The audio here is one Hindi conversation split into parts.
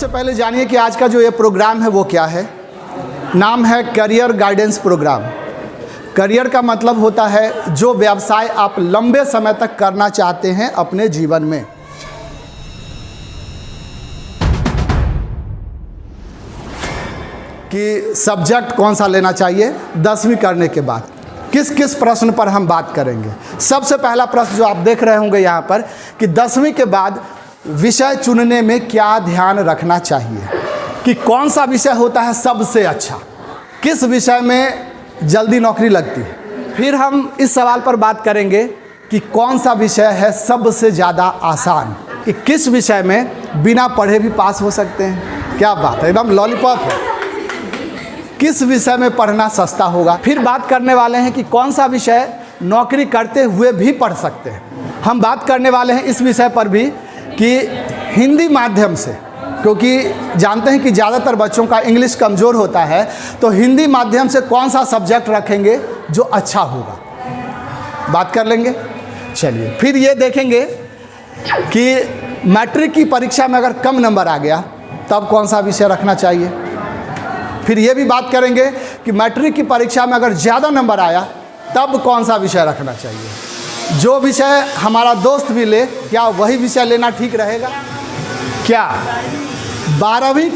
सबसे पहले जानिए कि आज का जो ये प्रोग्राम है वो क्या है। नाम है करियर गाइडेंस प्रोग्राम। करियर का मतलब होता है जो व्यवसाय आप लंबे समय तक करना चाहते हैं अपने जीवन में। कि सब्जेक्ट कौन सा लेना चाहिए 10वीं करने के बाद, किस किस प्रश्न पर हम बात करेंगे। सबसे पहला प्रश्न जो आप देख रहे होंगे यहाँ पर कि 10वीं के बाद विषय चुनने में क्या ध्यान रखना चाहिए, कि कौन सा विषय होता है सबसे अच्छा, किस विषय में जल्दी नौकरी लगती है। फिर हम इस सवाल पर बात करेंगे कि कौन सा विषय है सबसे ज़्यादा आसान, कि किस विषय में बिना पढ़े भी पास हो सकते हैं। क्या बात है, एकदम लॉलीपॉप है। किस विषय में पढ़ना सस्ता होगा। फिर बात करने वाले हैं कि कौन सा विषय नौकरी करते हुए भी पढ़ सकते हैं। हम बात करने वाले हैं इस विषय पर भी कि हिंदी माध्यम से, क्योंकि जानते हैं कि ज़्यादातर बच्चों का इंग्लिश कमज़ोर होता है, तो हिंदी माध्यम से कौन सा सब्जेक्ट रखेंगे जो अच्छा होगा, बात कर लेंगे। चलिए फिर ये देखेंगे कि मैट्रिक की परीक्षा में अगर कम नंबर आ गया तब कौन सा विषय रखना चाहिए। फिर ये भी बात करेंगे कि मैट्रिक की परीक्षा में अगर ज़्यादा नंबर आया तब कौन सा विषय रखना चाहिए। जो विषय हमारा दोस्त भी ले, क्या वही विषय लेना ठीक रहेगा। क्या 12वीं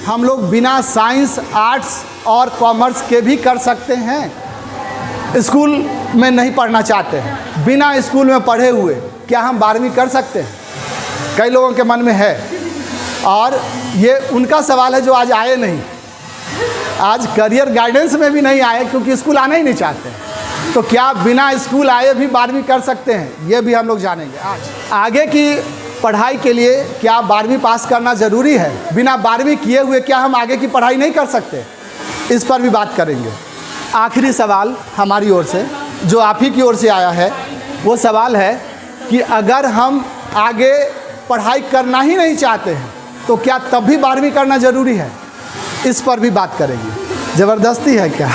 हम लोग बिना साइंस, आर्ट्स और कॉमर्स के भी कर सकते हैं। स्कूल में नहीं पढ़ना चाहते हैं, बिना स्कूल में पढ़े हुए क्या हम 12वीं कर सकते हैं, कई लोगों के मन में है। और ये उनका सवाल है जो आज आए नहीं, आज करियर गाइडेंस में भी नहीं आए क्योंकि स्कूल आना ही नहीं चाहते हैं। तो क्या बिना स्कूल आए भी 12वीं कर सकते हैं, ये भी हम लोग जानेंगे आज। आगे की पढ़ाई के लिए क्या 12वीं पास करना ज़रूरी है, बिना 12वीं किए हुए क्या हम आगे की पढ़ाई नहीं कर सकते, इस पर भी बात करेंगे। आखिरी सवाल हमारी ओर से जो आप ही की ओर से आया है वो सवाल है कि अगर हम आगे पढ़ाई करना ही नहीं चाहते हैं तो क्या तब भी 12वीं करना ज़रूरी है, इस पर भी बात करेंगे। ज़बरदस्ती है क्या।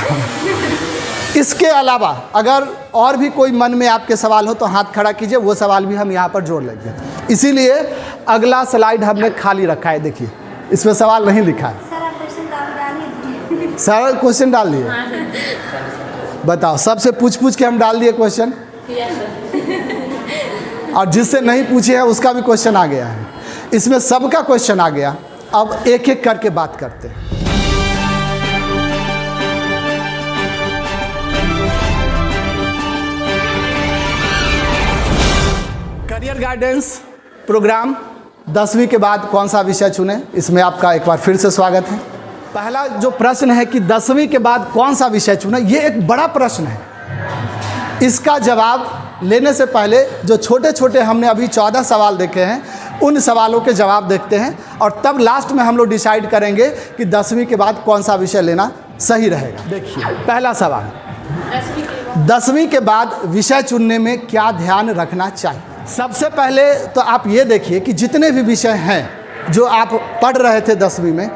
इसके अलावा अगर और भी कोई मन में आपके सवाल हो तो हाथ खड़ा कीजिए, वो सवाल भी हम यहाँ पर जोड़ लेंगे। इसीलिए अगला स्लाइड हमने खाली रखा है, देखिए इसमें सवाल नहीं लिखा है। सरल क्वेश्चन डाल दिए। बताओ, सबसे पूछ के हम डाल दिए क्वेश्चन, और जिससे नहीं पूछे हैं उसका भी क्वेश्चन आ गया है। इसमें सबका क्वेश्चन आ गया। अब एक एक करके बात करते हैं। करियर गाइडेंस प्रोग्राम 10वीं के बाद कौन सा विषय चुने, इसमें आपका एक बार फिर से स्वागत है। पहला जो प्रश्न है कि 10वीं के बाद कौन सा विषय चुने, ये एक बड़ा प्रश्न है। इसका जवाब लेने से पहले जो छोटे छोटे हमने अभी 14 सवाल देखे हैं उन सवालों के जवाब देखते हैं, और तब लास्ट में हम लोग डिसाइड करेंगे कि 10वीं के बाद कौन सा विषय लेना सही रहेगा। देखिए पहला सवाल, 10वीं के बाद विषय चुनने में क्या ध्यान रखना चाहिए। सबसे पहले तो आप ये देखिए कि जितने भी विषय हैं जो आप पढ़ रहे थे 10वीं में,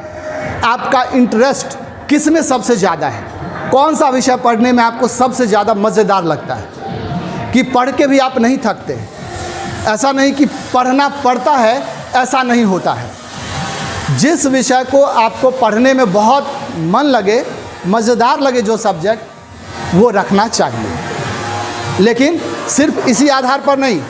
आपका इंटरेस्ट किस में सबसे ज़्यादा है, कौन सा विषय पढ़ने में आपको सबसे ज़्यादा मज़ेदार लगता है, कि पढ़ के भी आप नहीं थकते हैं। ऐसा नहीं कि पढ़ना पड़ता है, ऐसा नहीं होता है। जिस विषय को आपको पढ़ने में बहुत मन लगे, मज़ेदार लगे जो सब्जेक्ट, वो रखना चाहिए। लेकिन सिर्फ इसी आधार पर नहीं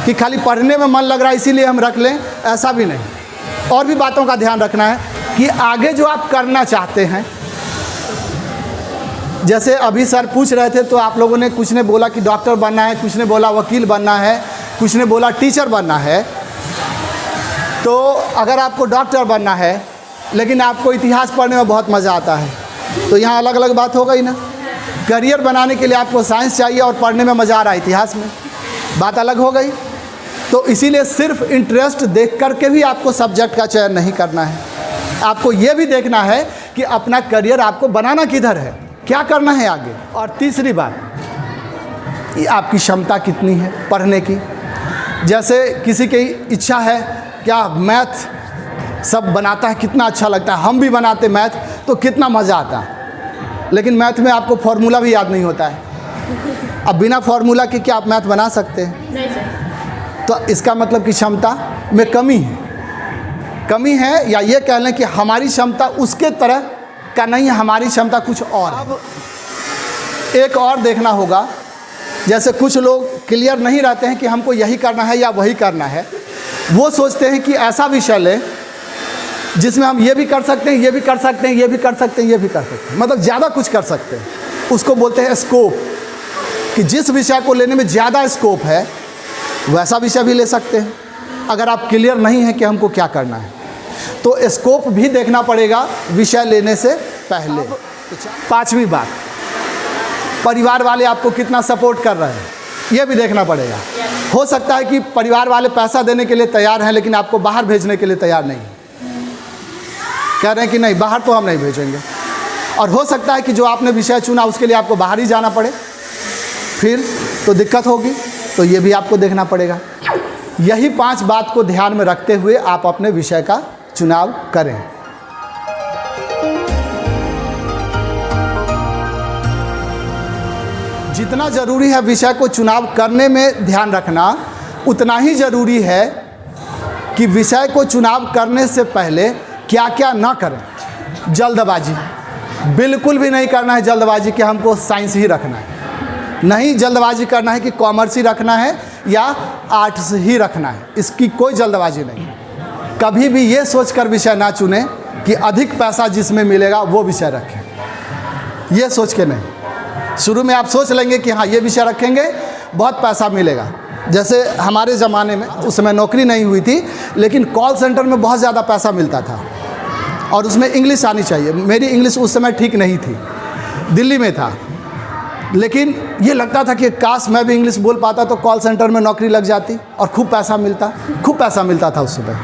कि खाली पढ़ने में मन लग रहा है इसीलिए हम रख लें, ऐसा भी नहीं। और भी बातों का ध्यान रखना है कि आगे जो आप करना चाहते हैं, जैसे अभी सर पूछ रहे थे तो आप लोगों ने कुछ ने बोला कि डॉक्टर बनना है, कुछ ने बोला वकील बनना है, कुछ ने बोला टीचर बनना है। तो अगर आपको डॉक्टर बनना है लेकिन आपको इतिहास पढ़ने में बहुत मज़ा आता है, तो यहाँ अलग अलग बात हो गई ना। करियर बनाने के लिए आपको साइंस चाहिए और पढ़ने में मज़ा आ रहा है इतिहास में, बात अलग हो गई। तो इसीलिए सिर्फ इंटरेस्ट देख करके भी आपको सब्जेक्ट का चयन नहीं करना है। आपको ये भी देखना है कि अपना करियर आपको बनाना किधर है, क्या करना है आगे। और तीसरी बात, ये आपकी क्षमता कितनी है पढ़ने की। जैसे किसी की इच्छा है क्या मैथ सब बनाता है, कितना अच्छा लगता है, हम भी बनाते मैथ तो कितना मज़ा आता है, लेकिन मैथ में आपको फॉर्मूला भी याद नहीं होता है। अब बिना फॉर्मूला के क्या आप मैथ बना सकते हैं? नहीं सर। तो इसका मतलब कि क्षमता में कमी है। कमी है, या ये कह लें कि हमारी क्षमता उसके तरह का नहीं है, हमारी क्षमता कुछ और है। अब एक और देखना होगा, जैसे कुछ लोग क्लियर नहीं रहते हैं कि हमको यही करना है या वही करना है। वो सोचते हैं कि ऐसा विषय लें जिसमें हम ये भी कर सकते हैं, ये भी कर सकते हैं, ये भी कर सकते हैं, ये भी कर सकते हैं, मतलब ज़्यादा कुछ कर सकते हैं। उसको बोलते हैं स्कोप, कि जिस विषय को लेने में ज़्यादा स्कोप है वैसा विषय भी ले सकते हैं। अगर आप क्लियर नहीं हैं कि हमको क्या करना है, तो स्कोप भी देखना पड़ेगा विषय लेने से पहले। 5वीं बात, परिवार वाले आपको कितना सपोर्ट कर रहे हैं, ये भी देखना पड़ेगा। हो सकता है कि परिवार वाले पैसा देने के लिए तैयार हैं, लेकिन आपको बाहर भेजने के लिए तैयार नहीं, कह रहे हैं कि नहीं, बाहर तो हम नहीं भेजेंगे। और हो सकता है कि जो आपने विषय चुना उसके लिए आपको बाहर ही जाना पड़े, फिर तो दिक्कत होगी। तो ये भी आपको देखना पड़ेगा। यही 5 बात को ध्यान में रखते हुए आप अपने विषय का चुनाव करें। जितना ज़रूरी है विषय को चुनाव करने में ध्यान रखना, उतना ही ज़रूरी है कि विषय को चुनाव करने से पहले क्या क्या ना करें। जल्दबाजी बिल्कुल भी नहीं करना है। जल्दबाजी कि हमको साइंस ही रखना है, नहीं जल्दबाजी करना है कि कॉमर्स ही रखना है या आर्ट्स ही रखना है, इसकी कोई जल्दबाजी नहीं। कभी भी ये सोचकर विषय ना चुनें कि अधिक पैसा जिसमें मिलेगा वो विषय रखें, ये सोच के नहीं। शुरू में आप सोच लेंगे कि हाँ ये विषय रखेंगे, बहुत पैसा मिलेगा। जैसे हमारे ज़माने में, उस समय नौकरी नहीं हुई थी, लेकिन कॉल सेंटर में बहुत ज़्यादा पैसा मिलता था और उसमें इंग्लिश आनी चाहिए। मेरी इंग्लिश उस समय ठीक नहीं थी, दिल्ली में था, लेकिन ये लगता था कि काश मैं भी इंग्लिश बोल पाता तो कॉल सेंटर में नौकरी लग जाती और खूब पैसा मिलता था उस समय।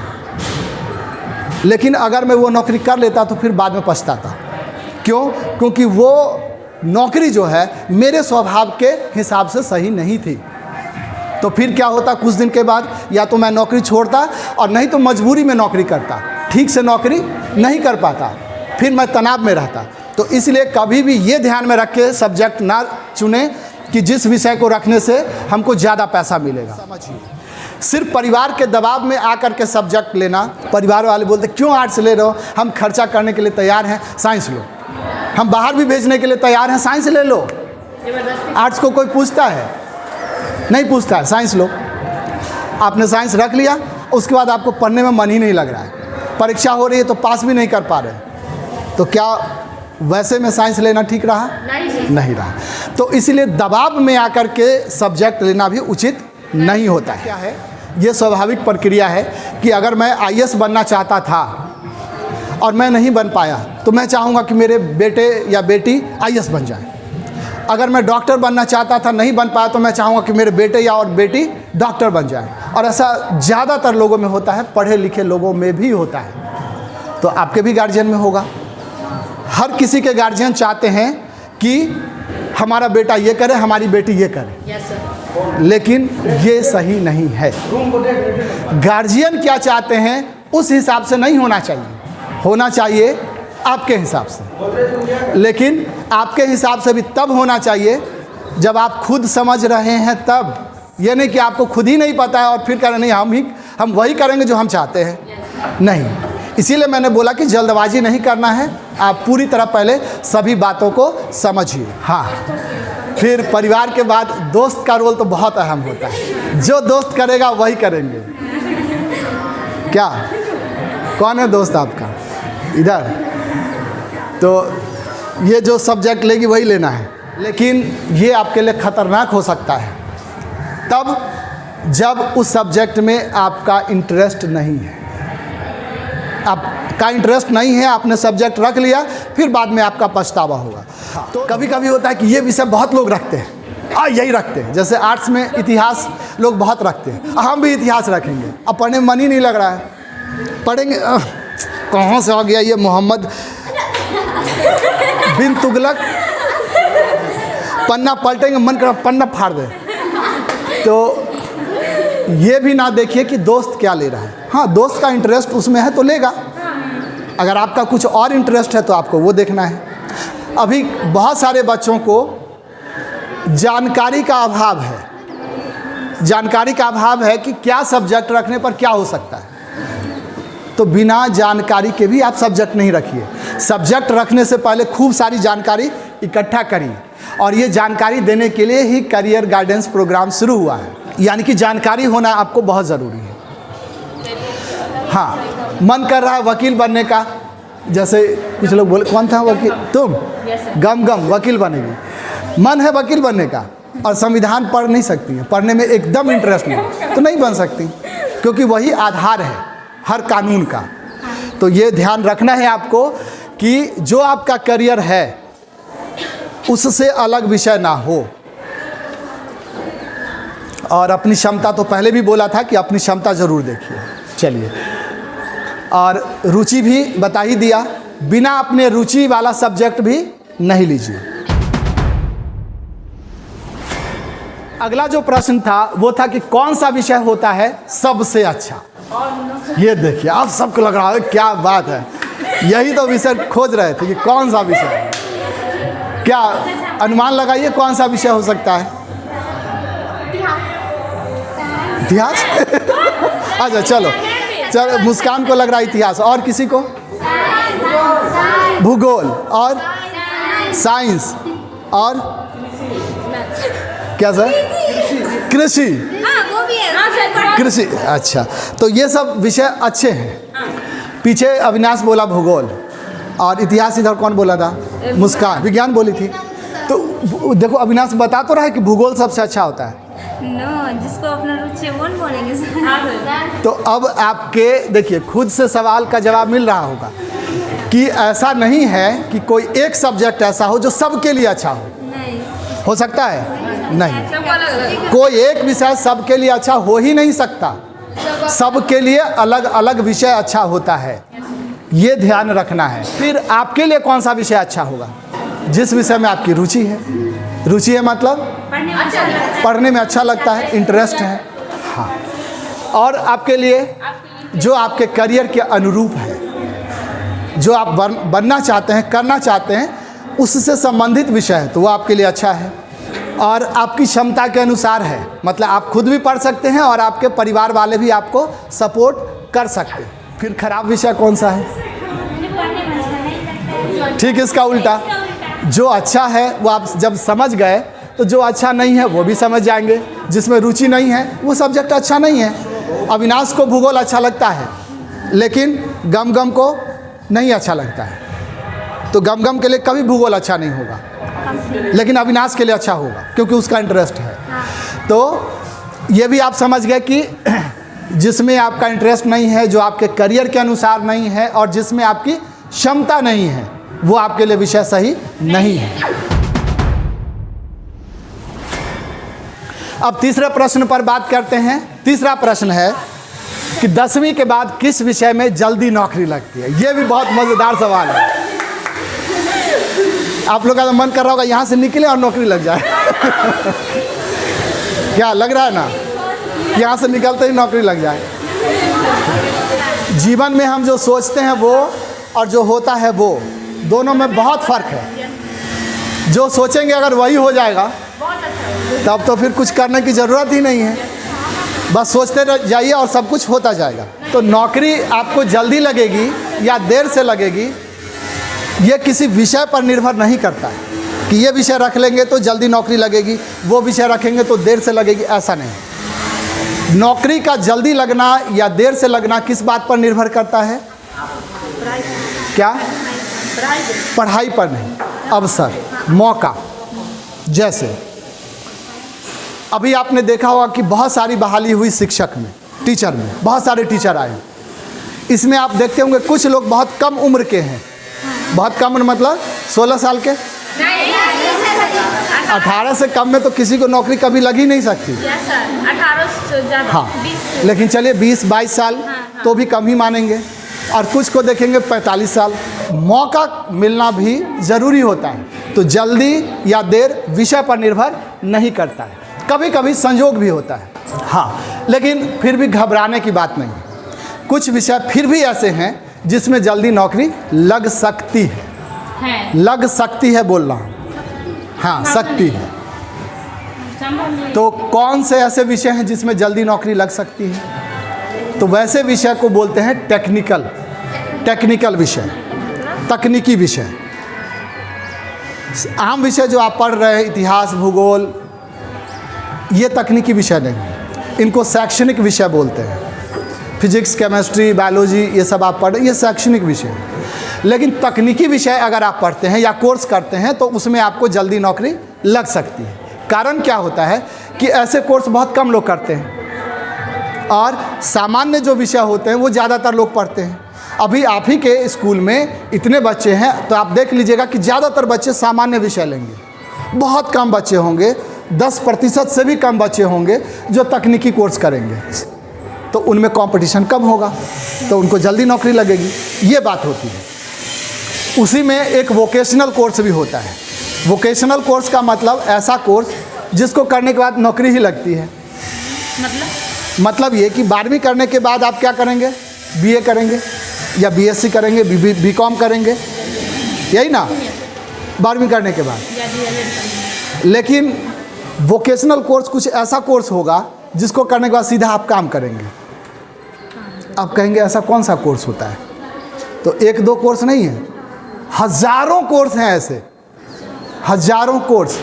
लेकिन अगर मैं वो नौकरी कर लेता तो फिर बाद में पछताता। क्यों? क्योंकि वो नौकरी जो है मेरे स्वभाव के हिसाब से सही नहीं थी। तो फिर क्या होता, कुछ दिन के बाद या तो मैं नौकरी छोड़ता और नहीं तो मजबूरी में नौकरी करता, ठीक से नौकरी नहीं कर पाता, फिर मैं तनाव में रहता। तो इसलिए कभी भी ये ध्यान में रख के सब्जेक्ट ना चुने कि जिस विषय को रखने से हमको ज़्यादा पैसा मिलेगा। समझिए, सिर्फ परिवार के दबाव में आकर के सब्जेक्ट लेना। परिवार वाले बोलते क्यों आर्ट्स ले रहे हो, हम खर्चा करने के लिए तैयार हैं, साइंस लो। हम बाहर भी भेजने के लिए तैयार हैं, साइंस ले लो। आर्ट्स को कोई पूछता है? नहीं पूछता है, साइंस लो। आपने साइंस रख लिया, उसके बाद आपको पढ़ने में मन ही नहीं लग रहा है, परीक्षा हो रही है तो पास भी नहीं कर पा रहे, तो क्या वैसे में साइंस लेना ठीक रहा? नहीं रहा। तो इसलिए दबाव में आकर के सब्जेक्ट लेना भी उचित नहीं होता है। क्या है, ये स्वाभाविक प्रक्रिया है कि अगर मैं आईएएस बनना चाहता था और मैं नहीं बन पाया तो मैं चाहूँगा कि मेरे बेटे या बेटी आईएएस बन जाए। अगर मैं डॉक्टर बनना चाहता था, नहीं बन पाया, तो मैं चाहूँगा कि मेरे बेटे या और बेटी डॉक्टर बन जाए। और ऐसा ज़्यादातर लोगों में होता है, पढ़े लिखे लोगों में भी होता है। तो आपके भी गार्जियन में होगा। हर किसी के गार्जियन चाहते हैं कि हमारा बेटा ये करे, हमारी बेटी ये करे। Yes sir. लेकिन ये सही नहीं है। गार्जियन क्या चाहते हैं उस हिसाब से नहीं होना चाहिए, होना चाहिए आपके हिसाब से। लेकिन आपके हिसाब से भी तब होना चाहिए जब आप खुद समझ रहे हैं तब। ये नहीं कि आपको खुद ही नहीं पता है और फिर कह रहे नहीं हम वही करेंगे जो हम चाहते हैं। नहीं, इसीलिए मैंने बोला कि जल्दबाजी नहीं करना है। आप पूरी तरह पहले सभी बातों को समझिए। हाँ, फिर परिवार के बाद दोस्त का रोल तो बहुत अहम होता है। जो दोस्त करेगा वही करेंगे। क्या, कौन है दोस्त आपका इधर? तो ये जो सब्जेक्ट लेगी वही लेना है, लेकिन ये आपके लिए ख़तरनाक हो सकता है तब जब उस सब्जेक्ट में आपका इंटरेस्ट नहीं है। आपका इंटरेस्ट नहीं है, आपने सब्जेक्ट रख लिया, फिर बाद में आपका पछतावा होगा। तो कभी कभी होता है कि ये विषय बहुत लोग रखते हैं, यही रखते हैं। जैसे आर्ट्स में इतिहास लोग बहुत रखते हैं, हम भी इतिहास रखेंगे। अब पढ़ने में मन ही नहीं लग रहा है, पढ़ेंगे कहाँ से आ गया ये मोहम्मद बिन तुगलक, पन्ना पलटेंगे, मन कर पन्ना फाड़ दे। तो ये भी ना देखिए कि दोस्त क्या ले रहा है। हाँ, दोस्त का इंटरेस्ट उसमें है तो लेगा, अगर आपका कुछ और इंटरेस्ट है तो आपको वो देखना है। अभी बहुत सारे बच्चों को जानकारी का अभाव है। जानकारी का अभाव है कि क्या सब्जेक्ट रखने पर क्या हो सकता है। तो बिना जानकारी के भी आप सब्जेक्ट नहीं रखिए। सब्जेक्ट रखने से पहले खूब सारी जानकारी इकट्ठा करिए, और ये जानकारी देने के लिए ही करियर गाइडेंस प्रोग्राम शुरू हुआ है। यानी कि जानकारी होना आपको बहुत ज़रूरी है। हाँ, मन कर रहा है वकील बनने का, जैसे कुछ लोग बोले कौन था वकील, तुम गम गम वकील बनेगी। मन है वकील बनने का और संविधान पढ़ नहीं सकती है, पढ़ने में एकदम इंटरेस्ट नहीं, तो नहीं बन सकती, क्योंकि वही आधार है हर कानून का। तो ये ध्यान रखना है आपको कि जो आपका करियर है उससे अलग विषय ना हो। और अपनी क्षमता, तो पहले भी बोला था कि अपनी क्षमता ज़रूर देखिए। चलिए, और रुचि भी बता ही दिया, बिना अपने रुचि वाला सब्जेक्ट भी नहीं लीजिए। अगला जो प्रश्न था वो था कि कौन सा विषय होता है सबसे अच्छा। ये देखिए, आप सबको लग रहा है क्या बात है, यही तो विषय खोज रहे थे कि कौन सा विषय है। क्या अनुमान लगाइए कौन सा विषय हो सकता है? इतिहास। अच्छा चलो, मुस्कान को लग रहा है इतिहास, और किसी को? भूगोल, और साइंस, और क्या सर? कृषि। कृषि, अच्छा, तो ये सब विषय अच्छे हैं। पीछे अविनाश बोला भूगोल, और इतिहास इधर कौन बोला था? मुस्कान। विज्ञान बोली थी। तो देखो अविनाश बता तो रहा है कि भूगोल सबसे अच्छा होता है। जिसको अपना रुचि वो बोलेंगे। तो अब आपके देखिए खुद से सवाल का जवाब मिल रहा होगा कि ऐसा नहीं है कि कोई एक सब्जेक्ट ऐसा हो जो सबके लिए अच्छा हो। नहीं हो सकता है? नहीं, कोई एक विषय सबके लिए अच्छा हो ही नहीं सकता। सबके लिए अलग अलग विषय अच्छा होता है, ये ध्यान रखना है। फिर आपके लिए कौन सा विषय अच्छा होगा? जिस विषय में आपकी रुचि है। रुचि है मतलब पढ़ने में अच्छा लगता है, इंटरेस्ट है। हाँ, और आपके लिए जो आपके करियर के अनुरूप है, जो आप बनना चाहते हैं, करना चाहते हैं, उससे संबंधित विषय है, तो वो आपके लिए अच्छा है। और आपकी क्षमता के अनुसार है, मतलब आप खुद भी पढ़ सकते हैं और आपके परिवार वाले भी आपको सपोर्ट कर सकते हैं। फिर खराब विषय कौन सा है? ठीक, इसका उल्टा। जो अच्छा है वो आप जब समझ गए तो जो अच्छा नहीं है वो भी समझ जाएंगे। जिसमें रुचि नहीं है वो सब्जेक्ट अच्छा नहीं है। अविनाश को भूगोल अच्छा लगता है, लेकिन गम गम को नहीं अच्छा लगता है, तो गम गम के लिए कभी भूगोल अच्छा नहीं होगा, लेकिन अविनाश के लिए अच्छा होगा क्योंकि उसका इंटरेस्ट है। तो ये भी आप समझ गए कि जिसमें आपका इंटरेस्ट नहीं है, जो आपके करियर के अनुसार नहीं है, और जिसमें आपकी क्षमता नहीं है, वो आपके लिए विषय सही नहीं है। अब तीसरे प्रश्न पर बात करते हैं। तीसरा प्रश्न है कि 10वीं के बाद किस विषय में जल्दी नौकरी लगती है? ये भी बहुत मज़ेदार सवाल है। आप लोग का तो मन कर रहा होगा यहाँ से निकले और नौकरी लग जाए। क्या लग रहा है ना, यहाँ से निकलते ही नौकरी लग जाए। जीवन में हम जो सोचते हैं वो और जो होता है वो, दोनों में बहुत फ़र्क है। जो सोचेंगे अगर वही हो जाएगा तब तो फिर कुछ करने की ज़रूरत ही नहीं है, बस सोचते जाइए और सब कुछ होता जाएगा। तो नौकरी आपको जल्दी लगेगी या देर से लगेगी, ये किसी विषय पर निर्भर नहीं करता है कि ये विषय रख लेंगे तो जल्दी नौकरी लगेगी, वो विषय रखेंगे तो देर से लगेगी, ऐसा नहीं। नौकरी का जल्दी लगना या देर से लगना किस बात पर निर्भर करता है? क्या? पढ़ाई पर नहीं, अवसर, मौका। जैसे अभी आपने देखा होगा कि बहुत सारी बहाली हुई शिक्षक में, टीचर में, बहुत सारे टीचर आए। इसमें आप देखते होंगे कुछ लोग बहुत कम उम्र के हैं। बहुत कम उम्र मतलब 16 साल के, 18 से कम में तो किसी को नौकरी कभी लग ही नहीं सकती। 18 से ज़्यादा। हाँ, लेकिन चलिए 20-22 साल तो भी कम ही मानेंगे, और कुछ को देखेंगे 45 साल। मौका मिलना भी ज़रूरी होता है। तो जल्दी या देर विषय पर निर्भर नहीं करता है, कभी कभी संयोग भी होता है। हाँ, लेकिन फिर भी घबराने की बात नहीं। कुछ विषय फिर भी ऐसे हैं जिसमें जल्दी नौकरी लग सकती है। लग सकती है बोल रहा हूँ, हाँ सकती है। तो कौन से ऐसे विषय हैं जिसमें जल्दी नौकरी लग सकती है? तो वैसे विषय को बोलते हैं टेक्निकल विषय, तकनीकी विषय। आम विषय जो आप पढ़ रहे हैं, इतिहास, भूगोल, ये तकनीकी विषय नहीं, इनको शैक्षणिक विषय बोलते हैं। फिजिक्स, केमिस्ट्री, बायोलॉजी, ये सब आप पढ़ रहे हैं, ये शैक्षणिक विषय है। लेकिन तकनीकी विषय अगर आप पढ़ते हैं या कोर्स करते हैं तो उसमें आपको जल्दी नौकरी लग सकती है। कारण क्या होता है कि ऐसे कोर्स बहुत कम लोग करते हैं और सामान्य जो विषय होते हैं वो ज़्यादातर लोग पढ़ते हैं। अभी आप ही के स्कूल में इतने बच्चे हैं तो आप देख लीजिएगा कि ज़्यादातर बच्चे सामान्य विषय लेंगे, बहुत कम बच्चे होंगे, 10% से भी कम बच्चे होंगे जो तकनीकी कोर्स करेंगे। तो उनमें कंपटीशन कम होगा तो उनको जल्दी नौकरी लगेगी, ये बात होती है। उसी में एक वोकेशनल कोर्स भी होता है। वोकेशनल कोर्स का मतलब ऐसा कोर्स जिसको करने के बाद नौकरी ही लगती है। मतलब ये कि 12वीं करने के बाद आप क्या करेंगे, बीए करेंगे या बीएससी करेंगे, बीकॉम करेंगे, यही ना 12वीं करने के बाद। लेकिन वोकेशनल कोर्स कुछ ऐसा कोर्स होगा जिसको करने के बाद सीधा आप काम करेंगे। आप कहेंगे ऐसा कौन सा कोर्स होता है? तो 1-2 कोर्स नहीं है, हजारों कोर्स हैं ऐसे, हजारों कोर्स।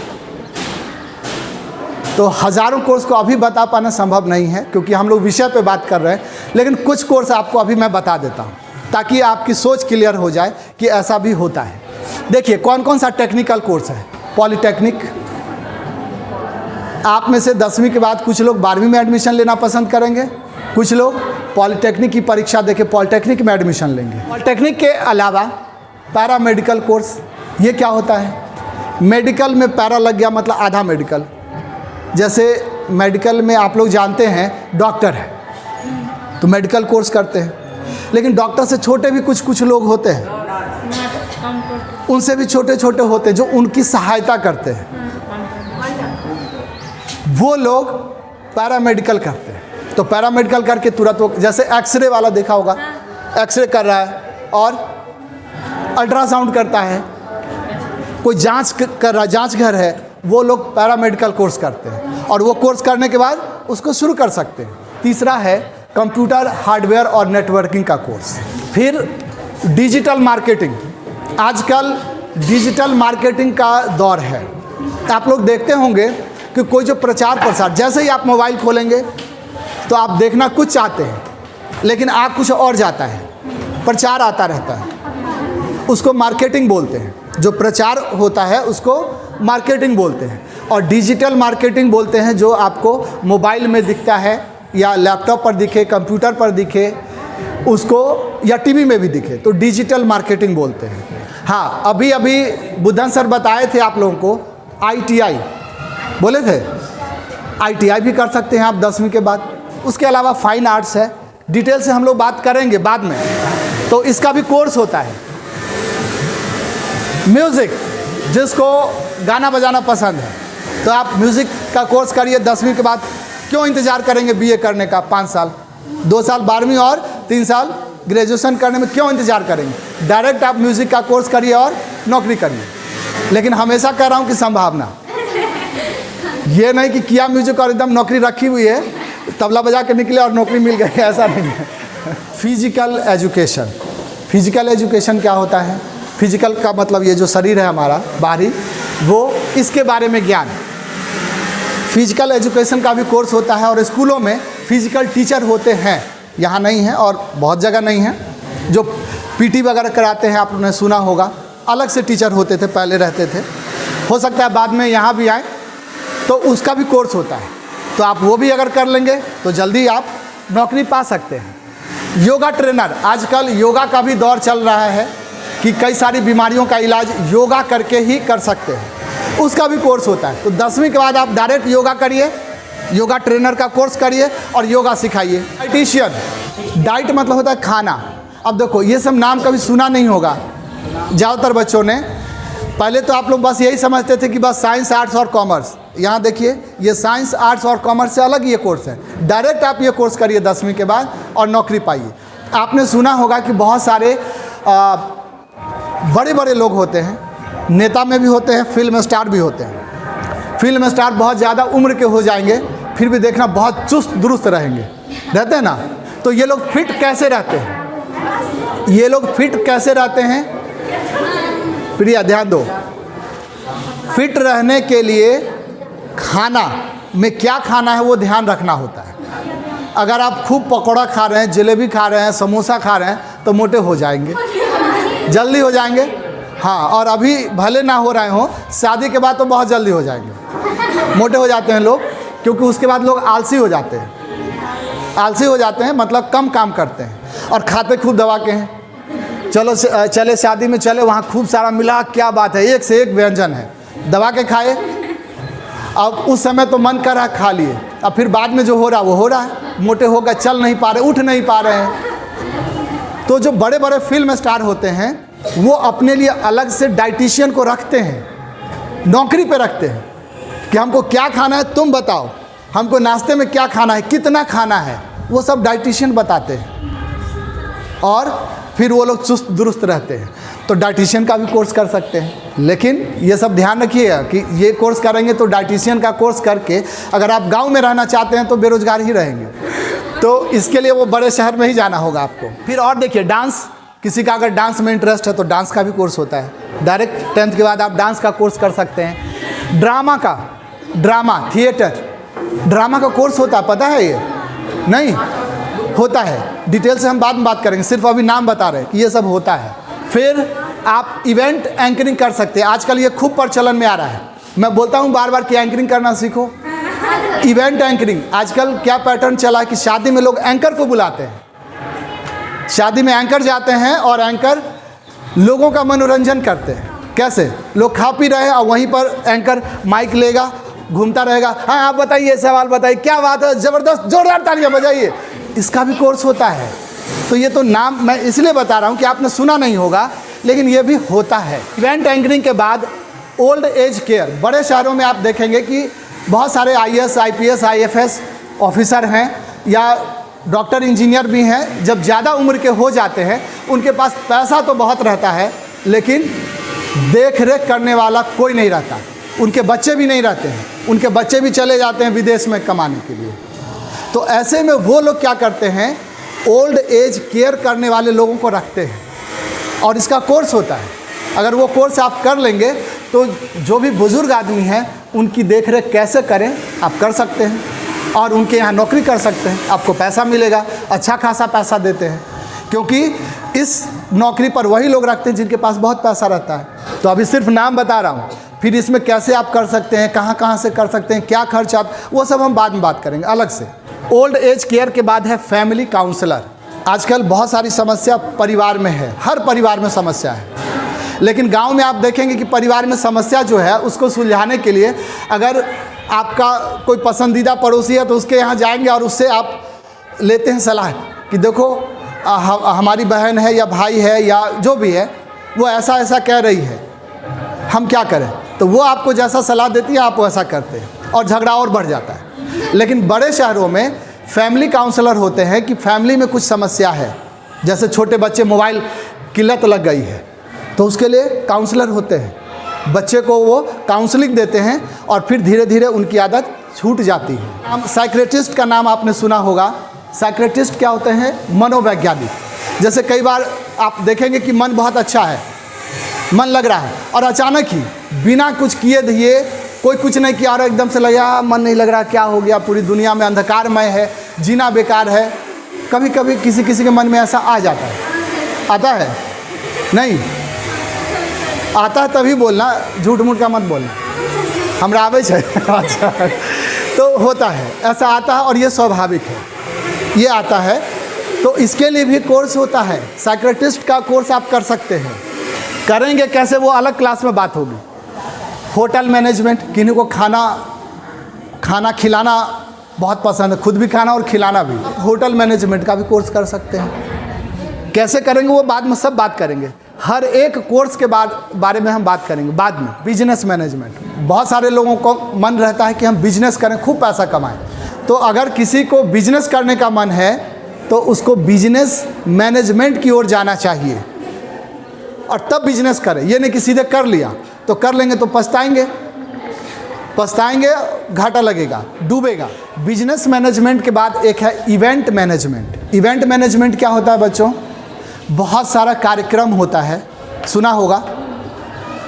तो हजारों कोर्स को अभी बता पाना संभव नहीं है क्योंकि हम लोग विषय पे बात कर रहे हैं। लेकिन कुछ कोर्स आपको अभी मैं बता देता हूँ ताकि आपकी सोच क्लियर हो जाए कि ऐसा भी होता है। देखिए कौन कौन सा टेक्निकल कोर्स है। पॉलिटेक्निक, आप में से 10वीं के बाद कुछ लोग 12वीं में एडमिशन लेना पसंद करेंगे, कुछ लोग पॉलिटेक्निक की परीक्षा देके पॉलिटेक्निक में एडमिशन लेंगे। पॉलिटेक्निक के अलावा पैरामेडिकल कोर्स, ये क्या होता है? मेडिकल में पैरा लग गया मतलब आधा मेडिकल। जैसे मेडिकल में आप लोग जानते हैं डॉक्टर है तो मेडिकल कोर्स करते हैं, लेकिन डॉक्टर से छोटे भी कुछ लोग होते हैं, उनसे भी छोटे छोटे होते हैं जो उनकी सहायता करते हैं, वो लोग पैरामेडिकल करते हैं। तो पैरामेडिकल करके तुरंत वो, जैसे एक्सरे वाला देखा होगा, एक्सरे कर रहा है और अल्ट्रासाउंड करता है, कोई जांच कर रहा, जांच घर है, वो लोग पैरामेडिकल कोर्स करते हैं और वो कोर्स करने के बाद उसको शुरू कर सकते हैं। तीसरा है कंप्यूटर, हार्डवेयर और नेटवर्किंग का कोर्स। फिर डिजिटल मार्केटिंग, आजकल डिजिटल मार्केटिंग का दौर है। आप लोग देखते होंगे कि कोई जो प्रचार प्रसार, जैसे ही आप मोबाइल खोलेंगे तो आप देखना कुछ चाहते हैं लेकिन आप कुछ और जाता है, प्रचार आता रहता है, उसको मार्केटिंग बोलते हैं। जो प्रचार होता है उसको मार्केटिंग बोलते हैं। और डिजिटल मार्केटिंग बोलते हैं जो आपको मोबाइल में दिखता है या लैपटॉप पर दिखे, कंप्यूटर पर दिखे, उसको या टीवी में भी दिखे, तो डिजिटल मार्केटिंग बोलते हैं। हाँ, अभी बुद्धन सर बताए थे आप लोगों को, ITI बोले थे, ITI भी कर सकते हैं आप 10वीं के बाद। उसके अलावा फाइन आर्ट्स है, डिटेल से हम लोग बात करेंगे बाद में, तो इसका भी कोर्स होता है। म्यूज़िक, जिसको गाना बजाना पसंद है तो आप म्यूज़िक का कोर्स करिए 10वीं के बाद। क्यों इंतज़ार करेंगे बीए करने का 5 साल, 2 साल 12वीं और 3 साल ग्रेजुएशन करने में, क्यों इंतज़ार करेंगे? डायरेक्ट आप म्यूज़िक का कोर्स करिए और नौकरी करिए। लेकिन हमेशा कह रहा हूँ कि संभावना, ये नहीं कि किया म्यूजिक और एकदम नौकरी रखी हुई है, तबला बजा के निकले और नौकरी मिल गई, ऐसा नहीं है। फिजिकल एजुकेशन, फिजिकल एजुकेशन क्या होता है? फिजिकल का मतलब ये जो शरीर है हमारा बाहरी, वो इसके बारे में ज्ञान। फिजिकल एजुकेशन का भी कोर्स होता है और स्कूलों में फिजिकल टीचर होते हैं, यहाँ नहीं है और बहुत जगह नहीं है। जो PT वगैरह कराते हैं आपने सुना होगा, अलग से टीचर होते थे, पहले रहते थे, हो सकता है बाद में यहाँ भी आए, तो उसका भी कोर्स होता है। तो आप वो भी अगर कर लेंगे तो जल्दी आप नौकरी पा सकते हैं। योगा ट्रेनर, आजकल योगा का भी दौर चल रहा है कि कई सारी बीमारियों का इलाज योगा करके ही कर सकते हैं, उसका भी कोर्स होता है। तो 10वीं के बाद आप डायरेक्ट योगा करिए, योगा ट्रेनर का कोर्स करिए और योगा सिखाइए। डाइटिशियन, डाइट मतलब होता है खाना। अब देखो ये सब नाम कभी सुना नहीं होगा ज़्यादातर बच्चों ने। पहले तो आप लोग बस यही समझते थे कि बस साइंस, आर्ट्स और कॉमर्स। यहाँ देखिए, ये साइंस, आर्ट्स और कॉमर्स से अलग ये कोर्स है। डायरेक्ट आप ये कोर्स करिए 10वीं के बाद और नौकरी पाइए। आपने सुना होगा कि बहुत सारे बड़े बड़े लोग होते हैं, नेता में भी होते हैं, फिल्म स्टार भी होते हैं। फिल्म स्टार बहुत ज़्यादा उम्र के हो जाएंगे फिर भी देखना बहुत चुस्त दुरुस्त रहेंगे, रहते हैं ना। तो ये लोग फिट कैसे रहते हैं? ये लोग फिट कैसे रहते हैं? प्रिया ध्यान दो, फिट रहने के लिए खाना में क्या खाना है वो ध्यान रखना होता है। अगर आप खूब पकौड़ा खा रहे हैं, जलेबी खा रहे हैं, समोसा खा रहे हैं तो मोटे हो जाएंगे, जल्दी हो जाएंगे। हाँ, और अभी भले ना हो रहे हो, शादी के बाद तो बहुत जल्दी हो जाएंगे, मोटे हो जाते हैं लोग, क्योंकि उसके बाद लोग आलसी हो जाते हैं। आलसी हो जाते हैं मतलब कम काम करते हैं और खाते खूब दवा के हैं। चलो चले शादी में चले, वहाँ खूब सारा मिला, क्या बात है, एक से एक व्यंजन है, दबा के खाए। अब उस समय तो मन कर रहा है, खा लिए, अब फिर बाद में जो हो रहा वो हो रहा है, मोटे हो गए, चल नहीं पा रहे, उठ नहीं पा रहे हैं। तो जो बड़े बड़े फिल्म स्टार होते हैं वो अपने लिए अलग से डाइटिशियन को रखते हैं, नौकरी पे रखते हैं कि हमको क्या खाना है तुम बताओ, हमको नाश्ते में क्या खाना है, कितना खाना है, वो सब डाइटिशियन बताते हैं और फिर वो लोग चुस्त दुरुस्त रहते हैं। तो डाइटिशियन का भी कोर्स कर सकते हैं, लेकिन ये सब ध्यान रखिएगा कि ये कोर्स करेंगे तो डाइटिशियन का कोर्स करके अगर आप गांव में रहना चाहते हैं तो बेरोजगार ही रहेंगे, तो इसके लिए वो बड़े शहर में ही जाना होगा आपको। फिर और देखिए, डांस, किसी का अगर डांस में इंटरेस्ट है तो डांस का भी कोर्स होता है, डायरेक्ट 10th के बाद आप डांस का कोर्स कर सकते हैं। ड्रामा का, ड्रामा थिएटर, ड्रामा का कोर्स होता है, पता है? ये नहीं होता है, डिटेल से हम बाद में बात करेंगे, सिर्फ अभी नाम बता रहे हैं कि ये सब होता है। फिर आप इवेंट एंकरिंग कर सकते हैं, आजकल ये खूब प्रचलन में आ रहा है। मैं बोलता हूँ बार बार कि एंकरिंग करना सीखो। इवेंट एंकरिंग, आजकल क्या पैटर्न चला है कि शादी में लोग एंकर को बुलाते हैं, शादी में एंकर जाते हैं और एंकर लोगों का मनोरंजन करते हैं। कैसे? लोग खा पी रहे हैं और वहीं पर एंकर माइक लेगा, घूमता रहेगा, हाँ आप बताइए, सवाल बताइए, क्या बात है, ज़बरदस्त, जोरदार तालियां बजाइए। इसका भी कोर्स होता है। तो ये तो नाम मैं इसलिए बता रहा हूँ कि आपने सुना नहीं होगा, लेकिन ये भी होता है। इवेंट एंकरिंग के बाद ओल्ड एज केयर, बड़े शहरों में आप देखेंगे कि बहुत सारे IAS, IPS, IFS ऑफिसर हैं या डॉक्टर इंजीनियर भी हैं। जब ज़्यादा उम्र के हो जाते हैं, उनके पास पैसा तो बहुत रहता है, लेकिन देख रेख करने वाला कोई नहीं रहता, उनके बच्चे भी नहीं रहते हैं, उनके बच्चे भी चले जाते हैं विदेश में कमाने के लिए। तो ऐसे में वो लोग क्या करते हैं, ओल्ड एज केयर करने वाले लोगों को रखते हैं और इसका कोर्स होता है। अगर वो कोर्स आप कर लेंगे तो जो भी बुज़ुर्ग आदमी हैं उनकी देख रेख कैसे करें आप कर सकते हैं और उनके यहाँ नौकरी कर सकते हैं, आपको पैसा मिलेगा, अच्छा खासा पैसा देते हैं, क्योंकि इस नौकरी पर वही लोग रखते हैं जिनके पास बहुत पैसा रहता है। तो अभी सिर्फ नाम बता रहा हूँ, फिर इसमें कैसे आप कर सकते हैं, कहाँ कहाँ से कर सकते हैं, क्या खर्च आप, वो सब हम बाद में बात करेंगे अलग से। ओल्ड एज केयर के बाद है फैमिली काउंसलर। आजकल बहुत सारी समस्या परिवार में है, हर परिवार में समस्या है, लेकिन गांव में आप देखेंगे कि परिवार में समस्या जो है उसको सुलझाने के लिए अगर आपका कोई पसंदीदा पड़ोसी है तो उसके यहाँ जाएंगे और उससे आप लेते हैं सलाह कि देखो हमारी बहन है या भाई है या जो भी है वो ऐसा ऐसा कह रही है, हम क्या करें। तो वो आपको जैसा सलाह देती है आप वैसा करते हैं और झगड़ा और बढ़ जाता है। लेकिन बड़े शहरों में फैमिली काउंसलर होते हैं कि फैमिली में कुछ समस्या है, जैसे छोटे बच्चे मोबाइल की लत लग गई है तो उसके लिए काउंसलर होते हैं, बच्चे को वो काउंसलिंग देते हैं और फिर धीरे धीरे उनकी आदत छूट जाती है। साइकियाट्रिस्ट का नाम आपने सुना होगा। साइकियाट्रिस्ट क्या होते हैं? मनोवैज्ञानिक। जैसे कई बार आप देखेंगे कि मन बहुत अच्छा है, मन लग रहा है और अचानक ही बिना कुछ किए दिए, कोई कुछ नहीं किया और एकदम से लगा मन नहीं लग रहा, क्या हो गया, पूरी दुनिया में अंधकारमय है, जीना बेकार है। कभी कभी किसी किसी के मन में ऐसा आ जाता है, आता है नहीं आता है तभी बोलना, झूठ मूठ का मत बोलना, हमरा आवे छे। अच्छा, तो होता है, ऐसा आता है और ये स्वाभाविक है, ये आता है। तो इसके लिए भी कोर्स होता है, साइकियाट्रिस्ट का कोर्स आप कर सकते हैं। करेंगे कैसे वो अलग क्लास में बात होगी। होटल मैनेजमेंट, किन्हीं को खाना खिलाना बहुत पसंद है, खुद भी खाना और खिलाना भी, होटल मैनेजमेंट का भी कोर्स कर सकते हैं। कैसे करेंगे वो बाद में सब बात करेंगे, हर एक कोर्स के बारे में हम बात करेंगे बाद में। बिजनेस मैनेजमेंट, बहुत सारे लोगों को मन रहता है कि हम बिजनेस करें, खूब पैसा कमाएं। तो अगर किसी को बिजनेस करने का मन है तो उसको बिजनेस मैनेजमेंट की ओर जाना चाहिए और तब बिजनेस करें। ये नहीं कि सीधे कर लिया, तो कर लेंगे तो पछताएंगे, घाटा लगेगा, डूबेगा। बिजनेस मैनेजमेंट के बाद एक है इवेंट मैनेजमेंट। इवेंट मैनेजमेंट क्या होता है बच्चों? बहुत सारा कार्यक्रम होता है, सुना होगा,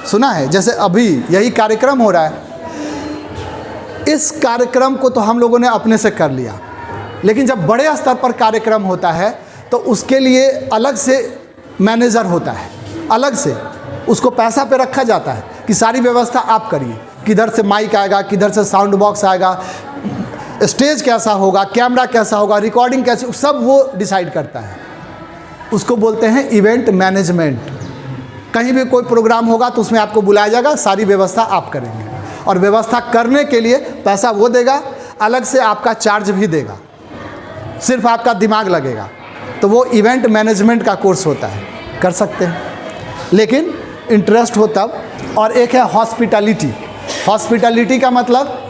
सुना है, जैसे अभी यही कार्यक्रम हो रहा है। इस कार्यक्रम को तो हम लोगों ने अपने से कर लिया, लेकिन जब बड़े स्तर पर कार्यक्रम होता है तो उसके लिए अलग से मैनेजर होता है, अलग से उसको पैसा पे रखा जाता है कि सारी व्यवस्था आप करिए, किधर से माइक आएगा, किधर से साउंड बॉक्स आएगा, स्टेज कैसा होगा, कैमरा कैसा होगा, रिकॉर्डिंग कैसे, सब वो डिसाइड करता है। उसको बोलते हैं इवेंट मैनेजमेंट। कहीं भी कोई प्रोग्राम होगा तो उसमें आपको बुलाया जाएगा, सारी व्यवस्था आप करेंगे, और व्यवस्था करने के लिए पैसा वो देगा, अलग से आपका चार्ज भी देगा, सिर्फ आपका दिमाग लगेगा। तो वो इवेंट मैनेजमेंट का कोर्स होता है, कर सकते हैं, लेकिन इंटरेस्ट हो तब। और एक है हॉस्पिटैलिटी। हॉस्पिटैलिटी का मतलब,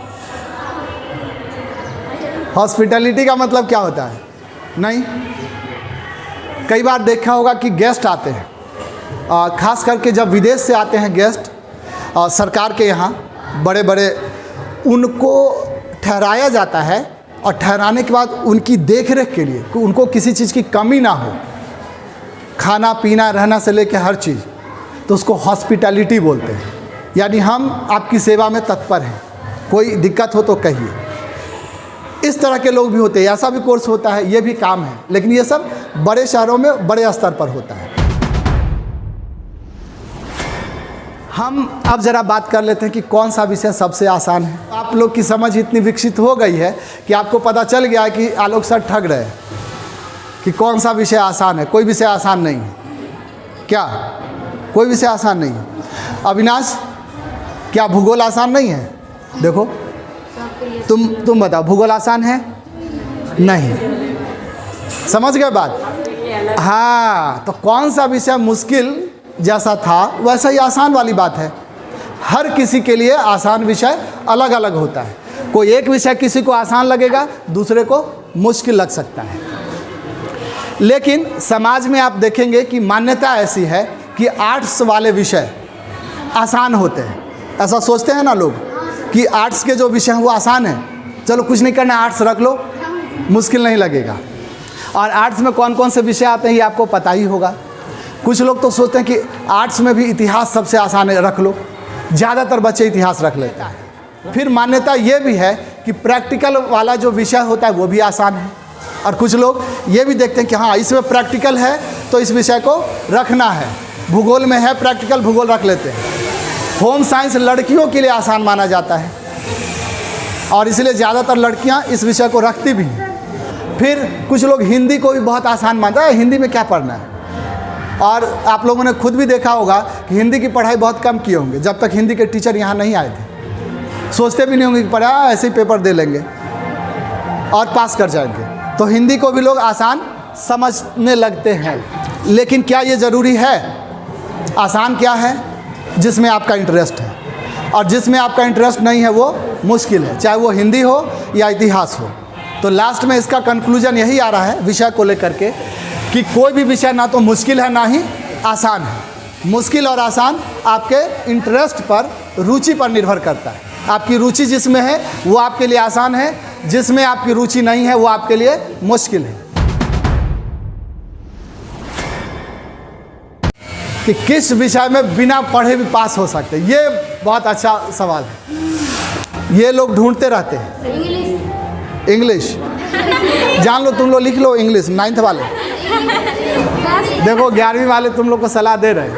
हॉस्पिटैलिटी का मतलब क्या होता है? नहीं, कई बार देखा होगा कि गेस्ट आते हैं, खास करके जब विदेश से आते हैं गेस्ट सरकार के यहाँ बड़े बड़े, उनको ठहराया जाता है, और ठहराने के बाद उनकी देख रेख के लिए उनको किसी चीज़ की कमी ना हो, खाना पीना रहना से लेकर हर चीज़, तो उसको हॉस्पिटैलिटी बोलते हैं। यानी हम आपकी सेवा में तत्पर हैं, कोई दिक्कत हो तो कहिए। इस तरह के लोग भी होते हैं, ऐसा भी कोर्स होता है, ये भी काम है, लेकिन ये सब बड़े शहरों में बड़े स्तर पर होता है। हम अब ज़रा बात कर लेते हैं कि कौन सा विषय सबसे आसान है। आप लोग की समझ इतनी विकसित हो गई है कि आपको पता चल गया है कि आलोक सर ठग रहे हैं कि कौन सा विषय आसान है। कोई विषय आसान नहीं है, क्या कोई विषय आसान नहीं है? अविनाश, क्या भूगोल आसान नहीं है? देखो तुम बताओ, भूगोल आसान है? नहीं, समझ गए बात? हाँ, तो कौन सा विषय मुश्किल जैसा था वैसा ही आसान वाली बात है। हर किसी के लिए आसान विषय अलग अलग होता है। कोई एक विषय किसी को आसान लगेगा, दूसरे को मुश्किल लग सकता है। लेकिन समाज में आप देखेंगे कि मान्यता ऐसी है कि आर्ट्स वाले विषय आसान होते हैं। ऐसा सोचते हैं ना लोग कि आर्ट्स के जो विषय हैं वो आसान हैं, चलो कुछ नहीं करना, आर्ट्स रख लो, मुश्किल नहीं लगेगा। और आर्ट्स में कौन कौन से विषय आते हैं ये आपको पता ही होगा। कुछ लोग तो सोचते हैं कि आर्ट्स में भी इतिहास सबसे आसान है, रख लो, ज़्यादातर बच्चे इतिहास रख लेते हैं। फिर मान्यता ये भी है कि प्रैक्टिकल वाला जो विषय होता है वो भी आसान है, और कुछ लोग ये भी देखते हैं कि हाँ इसमें प्रैक्टिकल है तो इस विषय को रखना है। भूगोल में है प्रैक्टिकल, भूगोल रख लेते हैं। होम साइंस लड़कियों के लिए आसान माना जाता है, और इसलिए ज़्यादातर लड़कियां इस विषय को रखती भी हैं। फिर कुछ लोग हिंदी को भी बहुत आसान मानता है, हिंदी में क्या पढ़ना है। और आप लोगों ने खुद भी देखा होगा कि हिंदी की पढ़ाई बहुत कम किए होंगे जब तक हिंदी के टीचर यहाँ नहीं आए थे। सोचते भी नहीं होंगे कि पढ़ा ऐसे ही पेपर दे लेंगे और पास कर जाएंगे। तो हिंदी को भी लोग आसान समझने लगते हैं। लेकिन क्या ये ज़रूरी है? आसान क्या है? जिसमें आपका इंटरेस्ट है, और जिसमें आपका इंटरेस्ट नहीं है वो मुश्किल है, चाहे वो हिंदी हो या इतिहास हो। तो लास्ट में इसका कंक्लूजन यही आ रहा है विषय को लेकर के कि कोई भी विषय ना तो मुश्किल है ना ही आसान है। मुश्किल और आसान आपके इंटरेस्ट पर, रुचि पर निर्भर करता है। आपकी रुचि जिसमें है वो आपके लिए आसान है, जिसमें आपकी रुचि नहीं है वो आपके लिए मुश्किल है। कि किस विषय में बिना पढ़े भी पास हो सकते हैं, ये बहुत अच्छा सवाल है। ये लोग ढूंढते रहते हैं। इंग्लिश जान लो, तुम लोग लिख लो इंग्लिश। 9th वाले देखो, 11वीं वाले तुम लोग को सलाह दे रहे हैं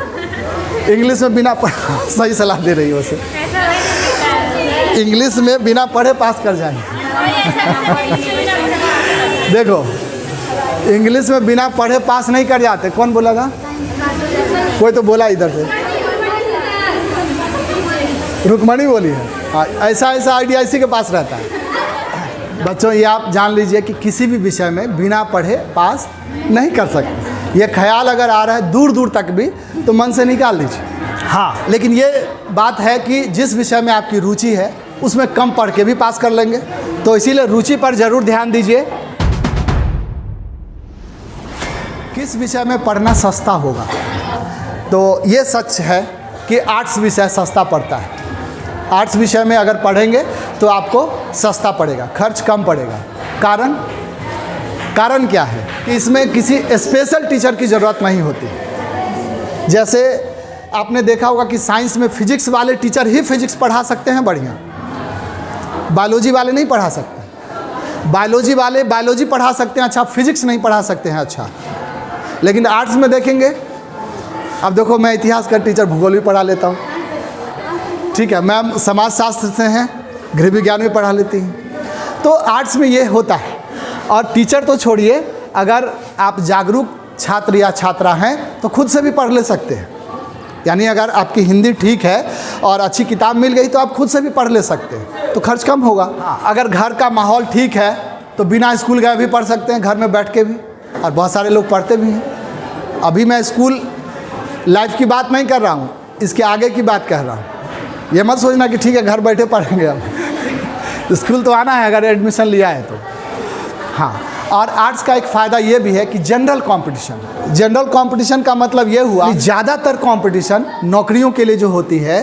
इंग्लिश में बिना पढ़े। सही सलाह दे रही हो उसे, इंग्लिश में बिना पढ़े पास कर जाएंगे। देखो, इंग्लिश में बिना पढ़े पास नहीं कर जाते। कौन बोला था? कोई तो बोला इधर से, रुकमणी बोली है। हाँ, ऐसा आइडिया इसी के पास रहता है। बच्चों, ये आप जान लीजिए कि किसी भी विषय में बिना पढ़े पास नहीं कर सकते। ये ख्याल अगर आ रहा है दूर दूर तक भी तो मन से निकाल दीजिए। हाँ, लेकिन ये बात है कि जिस विषय में आपकी रुचि है उसमें कम पढ़ के भी पास कर लेंगे। तो इसीलिए रुचि पर ज़रूर ध्यान दीजिए। किस विषय में पढ़ना सस्ता होगा? तो ये सच है कि आर्ट्स विषय सस्ता पड़ता है। आर्ट्स विषय में अगर पढ़ेंगे तो आपको सस्ता पड़ेगा, खर्च कम पड़ेगा। कारण क्या है कि इसमें किसी स्पेशल टीचर की ज़रूरत नहीं होती। जैसे आपने देखा होगा कि साइंस में फिजिक्स वाले टीचर ही फिजिक्स पढ़ा सकते हैं बढ़िया, बायोलॉजी वाले नहीं पढ़ा सकते। बायोलॉजी वाले बायोलॉजी पढ़ा सकते हैं अच्छा, फिजिक्स नहीं पढ़ा सकते हैं अच्छा। लेकिन आर्ट्स में देखेंगे, अब देखो मैं इतिहास का टीचर भूगोल भी पढ़ा लेता हूँ, ठीक है, मैम समाजशास्त्र से हैं, गृह विज्ञान भी पढ़ा लेती हैं। तो आर्ट्स में ये होता है। और टीचर तो छोड़िए, अगर आप जागरूक छात्र या छात्रा हैं तो खुद से भी पढ़ ले सकते हैं। यानी अगर आपकी हिंदी ठीक है और अच्छी किताब मिल गई तो आप खुद से भी पढ़ ले सकते हैं, तो खर्च कम होगा। अगर घर का माहौल ठीक है तो बिना स्कूल गए भी पढ़ सकते हैं, घर में बैठ के भी, और बहुत सारे लोग पढ़ते भी हैं। अभी मैं स्कूल लाइफ की बात नहीं कर रहा हूँ, इसके आगे की बात कह रहा हूँ। ये मत सोचना कि ठीक है घर बैठे पढ़ेंगे अब स्कूल तो आना है अगर एडमिशन लिया है तो। हाँ, और आर्ट्स का एक फ़ायदा ये भी है कि जनरल कंपटीशन का मतलब ये हुआ कि ज़्यादातर कंपटीशन नौकरियों के लिए जो होती है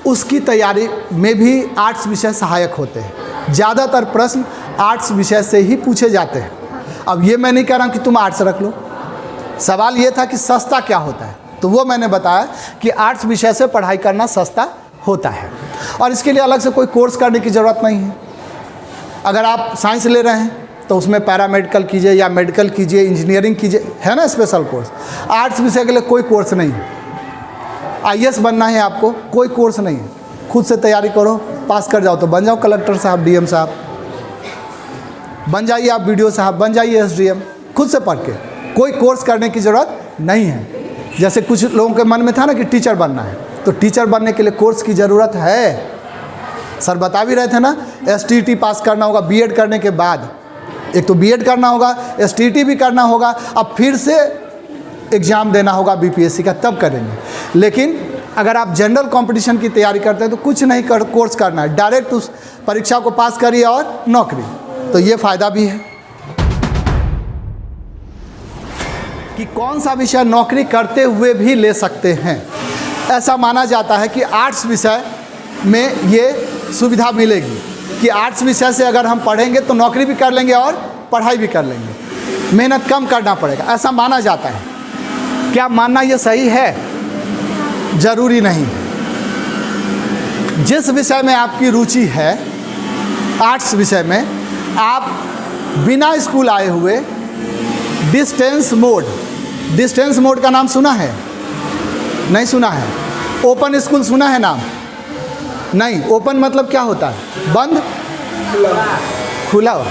उसकी तैयारी में भी आर्ट्स विषय सहायक होते हैं। ज़्यादातर प्रश्न आर्ट्स विषय से ही पूछे जाते हैं। अब ये मैं नहीं कह रहा हूँ कि तुम आर्ट्स रख लो, सवाल ये था कि सस्ता क्या होता है, तो वो मैंने बताया कि आर्ट्स विषय से पढ़ाई करना सस्ता होता है और इसके लिए अलग से कोई कोर्स करने की ज़रूरत नहीं है। अगर आप साइंस ले रहे हैं तो उसमें पैरामेडिकल कीजिए या मेडिकल कीजिए, इंजीनियरिंग कीजिए, है ना स्पेशल कोर्स। आर्ट्स विषय के लिए कोई कोर्स नहीं है। आईएएस बनना है आपको, कोई कोर्स नहीं है, खुद से तैयारी करो, पास कर जाओ तो बन जाओ कलेक्टर साहब, डीएम साहब बन जाइए, आप बीडीओ साहब बन जाइए, एसडीएम, खुद से पढ़ के, कोई कोर्स करने की ज़रूरत नहीं है। जैसे कुछ लोगों के मन में था ना कि टीचर बनना है, तो टीचर बनने के लिए कोर्स की ज़रूरत है। सर बता भी रहे थे ना, एसटीटी पास करना होगा बीएड करने के बाद, एक तो बीएड करना होगा, एसटीटी भी करना होगा, अब फिर से एग्ज़ाम देना होगा बीपीएससी का, तब करेंगे। लेकिन अगर आप जनरल कंपटीशन की तैयारी करते हैं तो कुछ नहीं कोर्स करना है, डायरेक्ट उस परीक्षा को पास करिए और नौकरी। तो ये फ़ायदा भी है कि कौन सा विषय नौकरी करते हुए भी ले सकते हैं। ऐसा माना जाता है कि आर्ट्स विषय में ये सुविधा मिलेगी कि आर्ट्स विषय से अगर हम पढ़ेंगे तो नौकरी भी कर लेंगे और पढ़ाई भी कर लेंगे, मेहनत कम करना पड़ेगा, ऐसा माना जाता है। क्या मानना ये सही है? ज़रूरी नहीं। जिस विषय में आपकी रुचि है, आर्ट्स विषय में, आप बिना स्कूल आए हुए डिस्टेंस मोड का नाम सुना है? नहीं सुना है। ओपन स्कूल सुना है नाम? नहीं। ओपन मतलब क्या होता है? बंद, खुला हुआ।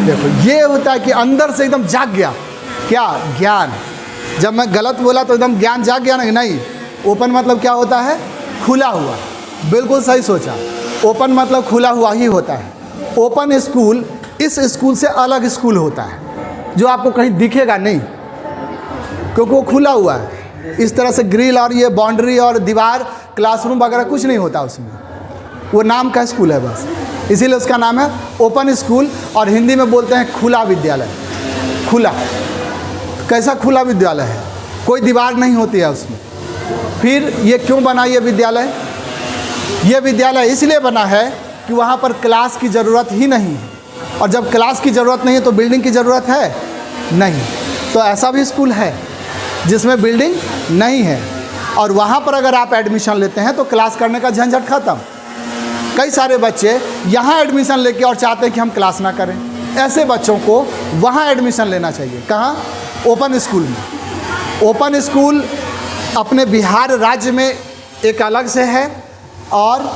देखो ये होता है कि अंदर से एकदम जाग गया, क्या ज्ञान। जब मैं गलत बोला तो एकदम ज्ञान जाग गया ना? नहीं। ओपन मतलब क्या होता है? खुला हुआ। बिल्कुल सही सोचा, ओपन मतलब खुला हुआ ही होता है। ओपन स्कूल इस स्कूल से अलग स्कूल होता है जो आपको कहीं दिखेगा नहीं, क्योंकि वो खुला हुआ है। इस तरह से ग्रिल और ये बाउंड्री और दीवार, क्लासरूम वगैरह कुछ नहीं होता उसमें। वो नाम का स्कूल है बस, इसीलिए उसका नाम है ओपन स्कूल। और हिंदी में बोलते हैं खुला विद्यालय। खुला, कैसा खुला विद्यालय है? कोई दीवार नहीं होती है उसमें। फिर ये क्यों बना ये विद्यालय? ये विद्यालय इसलिए बना है कि वहाँ पर क्लास की ज़रूरत ही नहीं है, और जब क्लास की ज़रूरत नहीं है तो बिल्डिंग की ज़रूरत है नहीं। तो ऐसा भी स्कूल है जिसमें बिल्डिंग नहीं है, और वहाँ पर अगर आप एडमिशन लेते हैं तो क्लास करने का झंझट ख़त्म। कई सारे बच्चे यहाँ एडमिशन लेके और चाहते हैं कि हम क्लास ना करें। ऐसे बच्चों को वहाँ एडमिशन लेना चाहिए। कहाँ? ओपन स्कूल में। ओपन स्कूल अपने बिहार राज्य में एक अलग से है और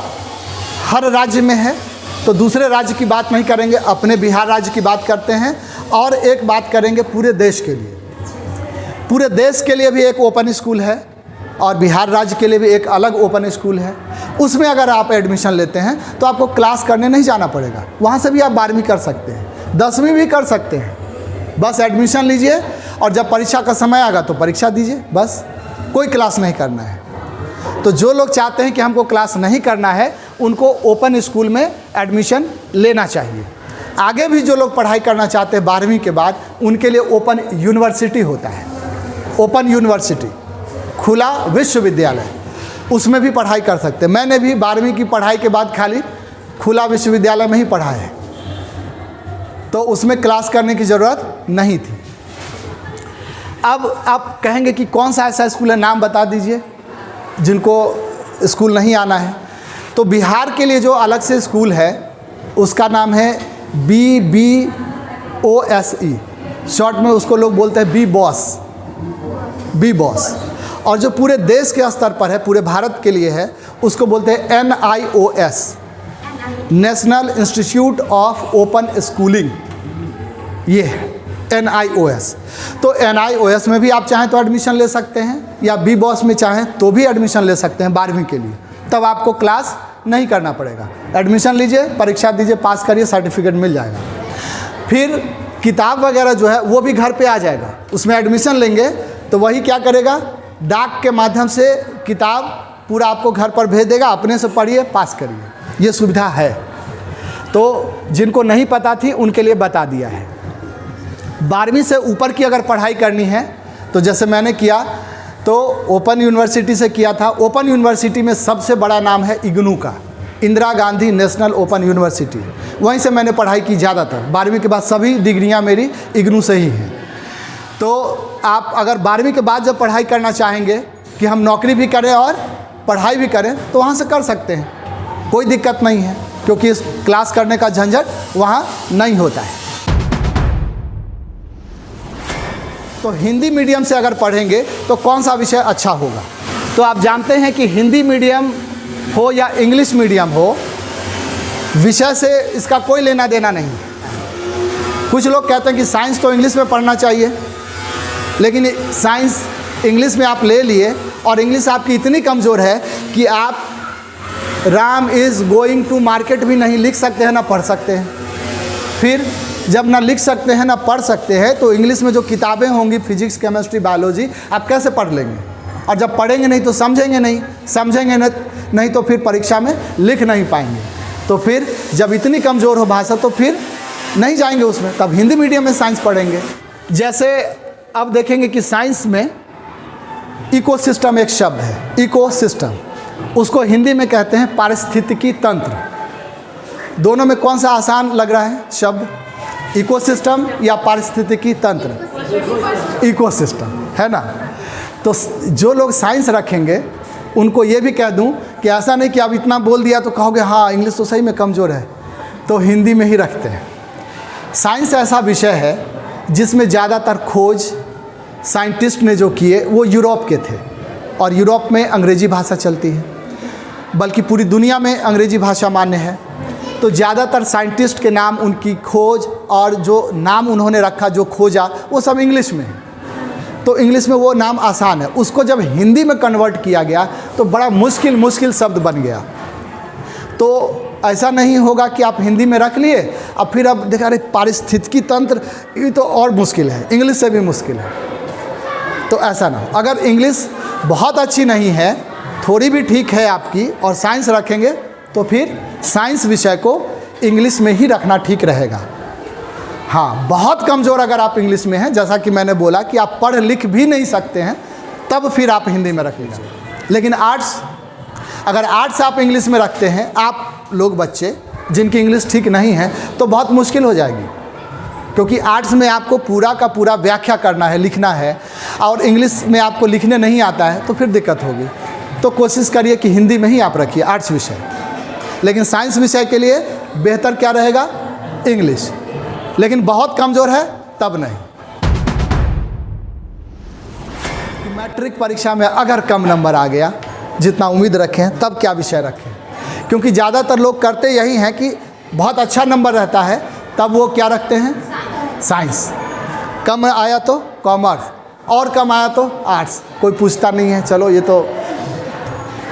हर राज्य में है, तो दूसरे राज्य की बात नहीं करेंगे, अपने बिहार राज्य की बात करते हैं। और एक बात करेंगे पूरे देश के लिए। पूरे देश के लिए भी एक ओपन स्कूल है और बिहार राज्य के लिए भी एक अलग ओपन स्कूल है। उसमें अगर आप एडमिशन लेते हैं तो आपको क्लास करने नहीं जाना पड़ेगा, वहाँ से भी आप 12वीं कर सकते हैं, 10वीं भी कर सकते हैं। बस एडमिशन लीजिए और जब परीक्षा का समय आएगा तो परीक्षा दीजिए, बस। कोई क्लास नहीं करना है। तो जो लोग चाहते हैं कि हमको क्लास नहीं करना है, उनको ओपन स्कूल में एडमिशन लेना चाहिए। आगे भी जो लोग पढ़ाई करना चाहते हैं 12वीं के बाद, उनके लिए ओपन यूनिवर्सिटी होता है। ओपन यूनिवर्सिटी, खुला विश्वविद्यालय। उसमें भी पढ़ाई कर सकते हैं। मैंने भी 12वीं की पढ़ाई के बाद खाली खुला विश्वविद्यालय में ही पढ़ा है, तो उसमें क्लास करने की ज़रूरत नहीं थी। अब आप कहेंगे कि कौन सा ऐसा स्कूल है, नाम बता दीजिए जिनको स्कूल नहीं आना है। तो बिहार के लिए जो अलग से स्कूल है उसका नाम है BBOSE, शॉर्ट में उसको लोग बोलते हैं बी बॉस। और जो पूरे देश के स्तर पर है, पूरे भारत के लिए है, उसको बोलते हैं NIOS, national institute of open schooling. ये है NIOS। तो NIOS में भी आप चाहें तो एडमिशन ले सकते हैं, या BBOS में चाहें तो भी एडमिशन ले सकते हैं 12वीं के लिए। तब आपको क्लास नहीं करना पड़ेगा, एडमिशन लीजिए, परीक्षा दीजिए, पास करिए, सर्टिफिकेट मिल जाएगा। फिर किताब वगैरह जो है वो भी घर पे आ जाएगा। उसमें एडमिशन लेंगे तो वही क्या करेगा, डाक के माध्यम से किताब पूरा आपको घर पर भेज देगा, अपने से पढ़िए, पास करिए। ये सुविधा है। तो जिनको नहीं पता थी उनके लिए बता दिया है। 12वीं से ऊपर की अगर पढ़ाई करनी है तो जैसे मैंने किया तो ओपन यूनिवर्सिटी से किया था। ओपन यूनिवर्सिटी में सबसे बड़ा नाम है इग्नू का, Indira Gandhi national open university. वहीं से मैंने पढ़ाई की ज़्यादातर। 12वीं के बाद सभी डिग्रियां मेरी इग्नू से ही हैं। तो आप अगर 12वीं के बाद जब पढ़ाई करना चाहेंगे कि हम नौकरी भी करें और पढ़ाई भी करें तो वहाँ से कर सकते हैं, कोई दिक्कत नहीं है, क्योंकि इस क्लास करने का झंझट वहाँ नहीं होता है। तो हिंदी मीडियम से अगर पढ़ेंगे तो कौन सा विषय अच्छा होगा? तो आप जानते हैं कि हिंदी मीडियम हो या इंग्लिश मीडियम हो, विषय से इसका कोई लेना देना नहीं है। कुछ लोग कहते हैं कि साइंस तो इंग्लिश में पढ़ना चाहिए, लेकिन साइंस इंग्लिश में आप ले लिए और इंग्लिश आपकी इतनी कमज़ोर है कि आप Ram is going to market भी नहीं लिख सकते हैं, ना पढ़ सकते हैं। फिर जब ना लिख सकते हैं ना पढ़ सकते हैं तो इंग्लिश में जो किताबें होंगी फिजिक्स, केमिस्ट्री, बायोलॉजी, आप कैसे पढ़ लेंगे? और जब पढ़ेंगे नहीं तो समझेंगे नहीं तो फिर परीक्षा में लिख नहीं पाएंगे। तो फिर जब इतनी कमज़ोर हो भाषा तो फिर नहीं जाएंगे उसमें, तब हिंदी मीडियम में साइंस पढ़ेंगे। जैसे अब देखेंगे कि साइंस में इकोसिस्टम एक शब्द है, इकोसिस्टम, उसको हिंदी में कहते हैं पारिस्थितिकी तंत्र। दोनों में कौन सा आसान लग रहा है शब्द, इकोसिस्टम या पारिस्थितिकी तंत्र? इकोसिस्टम, है ना। तो जो लोग साइंस रखेंगे उनको ये भी कह दूं कि ऐसा नहीं कि अब इतना बोल दिया तो कहोगे हाँ इंग्लिश तो सही में कमज़ोर है, तो हिंदी में ही रखते हैं। साइंस ऐसा विषय है जिसमें ज़्यादातर खोज साइंटिस्ट ने जो किए वो यूरोप के थे, और यूरोप में अंग्रेज़ी भाषा चलती है, बल्कि पूरी दुनिया में अंग्रेज़ी भाषा मान्य है। तो ज़्यादातर साइंटिस्ट के नाम, उनकी खोज और जो नाम उन्होंने रखा, जो खोजा, वो सब इंग्लिश में है। तो इंग्लिश में वो नाम आसान है। उसको जब हिंदी में कन्वर्ट किया गया तो बड़ा मुश्किल शब्द बन गया। तो ऐसा नहीं होगा कि आप हिंदी में रख लिए अब फिर अब देखा अरे पारिस्थितिकी तंत्र, ये तो और मुश्किल है, इंग्लिश से भी मुश्किल है। तो ऐसा ना हो। अगर इंग्लिश बहुत अच्छी नहीं है, थोड़ी भी ठीक है आपकी, और साइंस रखेंगे तो फिर साइंस विषय को इंग्लिश में ही रखना ठीक रहेगा। हाँ, बहुत कमज़ोर अगर आप इंग्लिश में हैं, जैसा कि मैंने बोला कि आप पढ़ लिख भी नहीं सकते हैं, तब फिर आप हिंदी में रखिएगा। लेकिन आर्ट्स, अगर आर्ट्स आप इंग्लिश में रखते हैं, आप लोग बच्चे जिनकी इंग्लिश ठीक नहीं है, तो बहुत मुश्किल हो जाएगी, क्योंकि आर्ट्स में आपको पूरा का पूरा व्याख्या करना है, लिखना है, और इंग्लिश में आपको लिखने नहीं आता है तो फिर दिक्कत होगी। तो कोशिश करिए कि हिंदी में ही आप रखिए आर्ट्स विषय। लेकिन साइंस विषय के लिए बेहतर क्या रहेगा, इंग्लिश। लेकिन बहुत कमज़ोर है तब नहीं। मैट्रिक परीक्षा में अगर कम नंबर आ गया, जितना उम्मीद रखें, तब क्या विषय रखें? क्योंकि ज़्यादातर लोग करते यही हैं कि बहुत अच्छा नंबर रहता है तब वो क्या रखते हैं, साइंस। कम आया तो कॉमर्स, और कम आया तो आर्ट्स। कोई पूछता नहीं है, चलो ये तो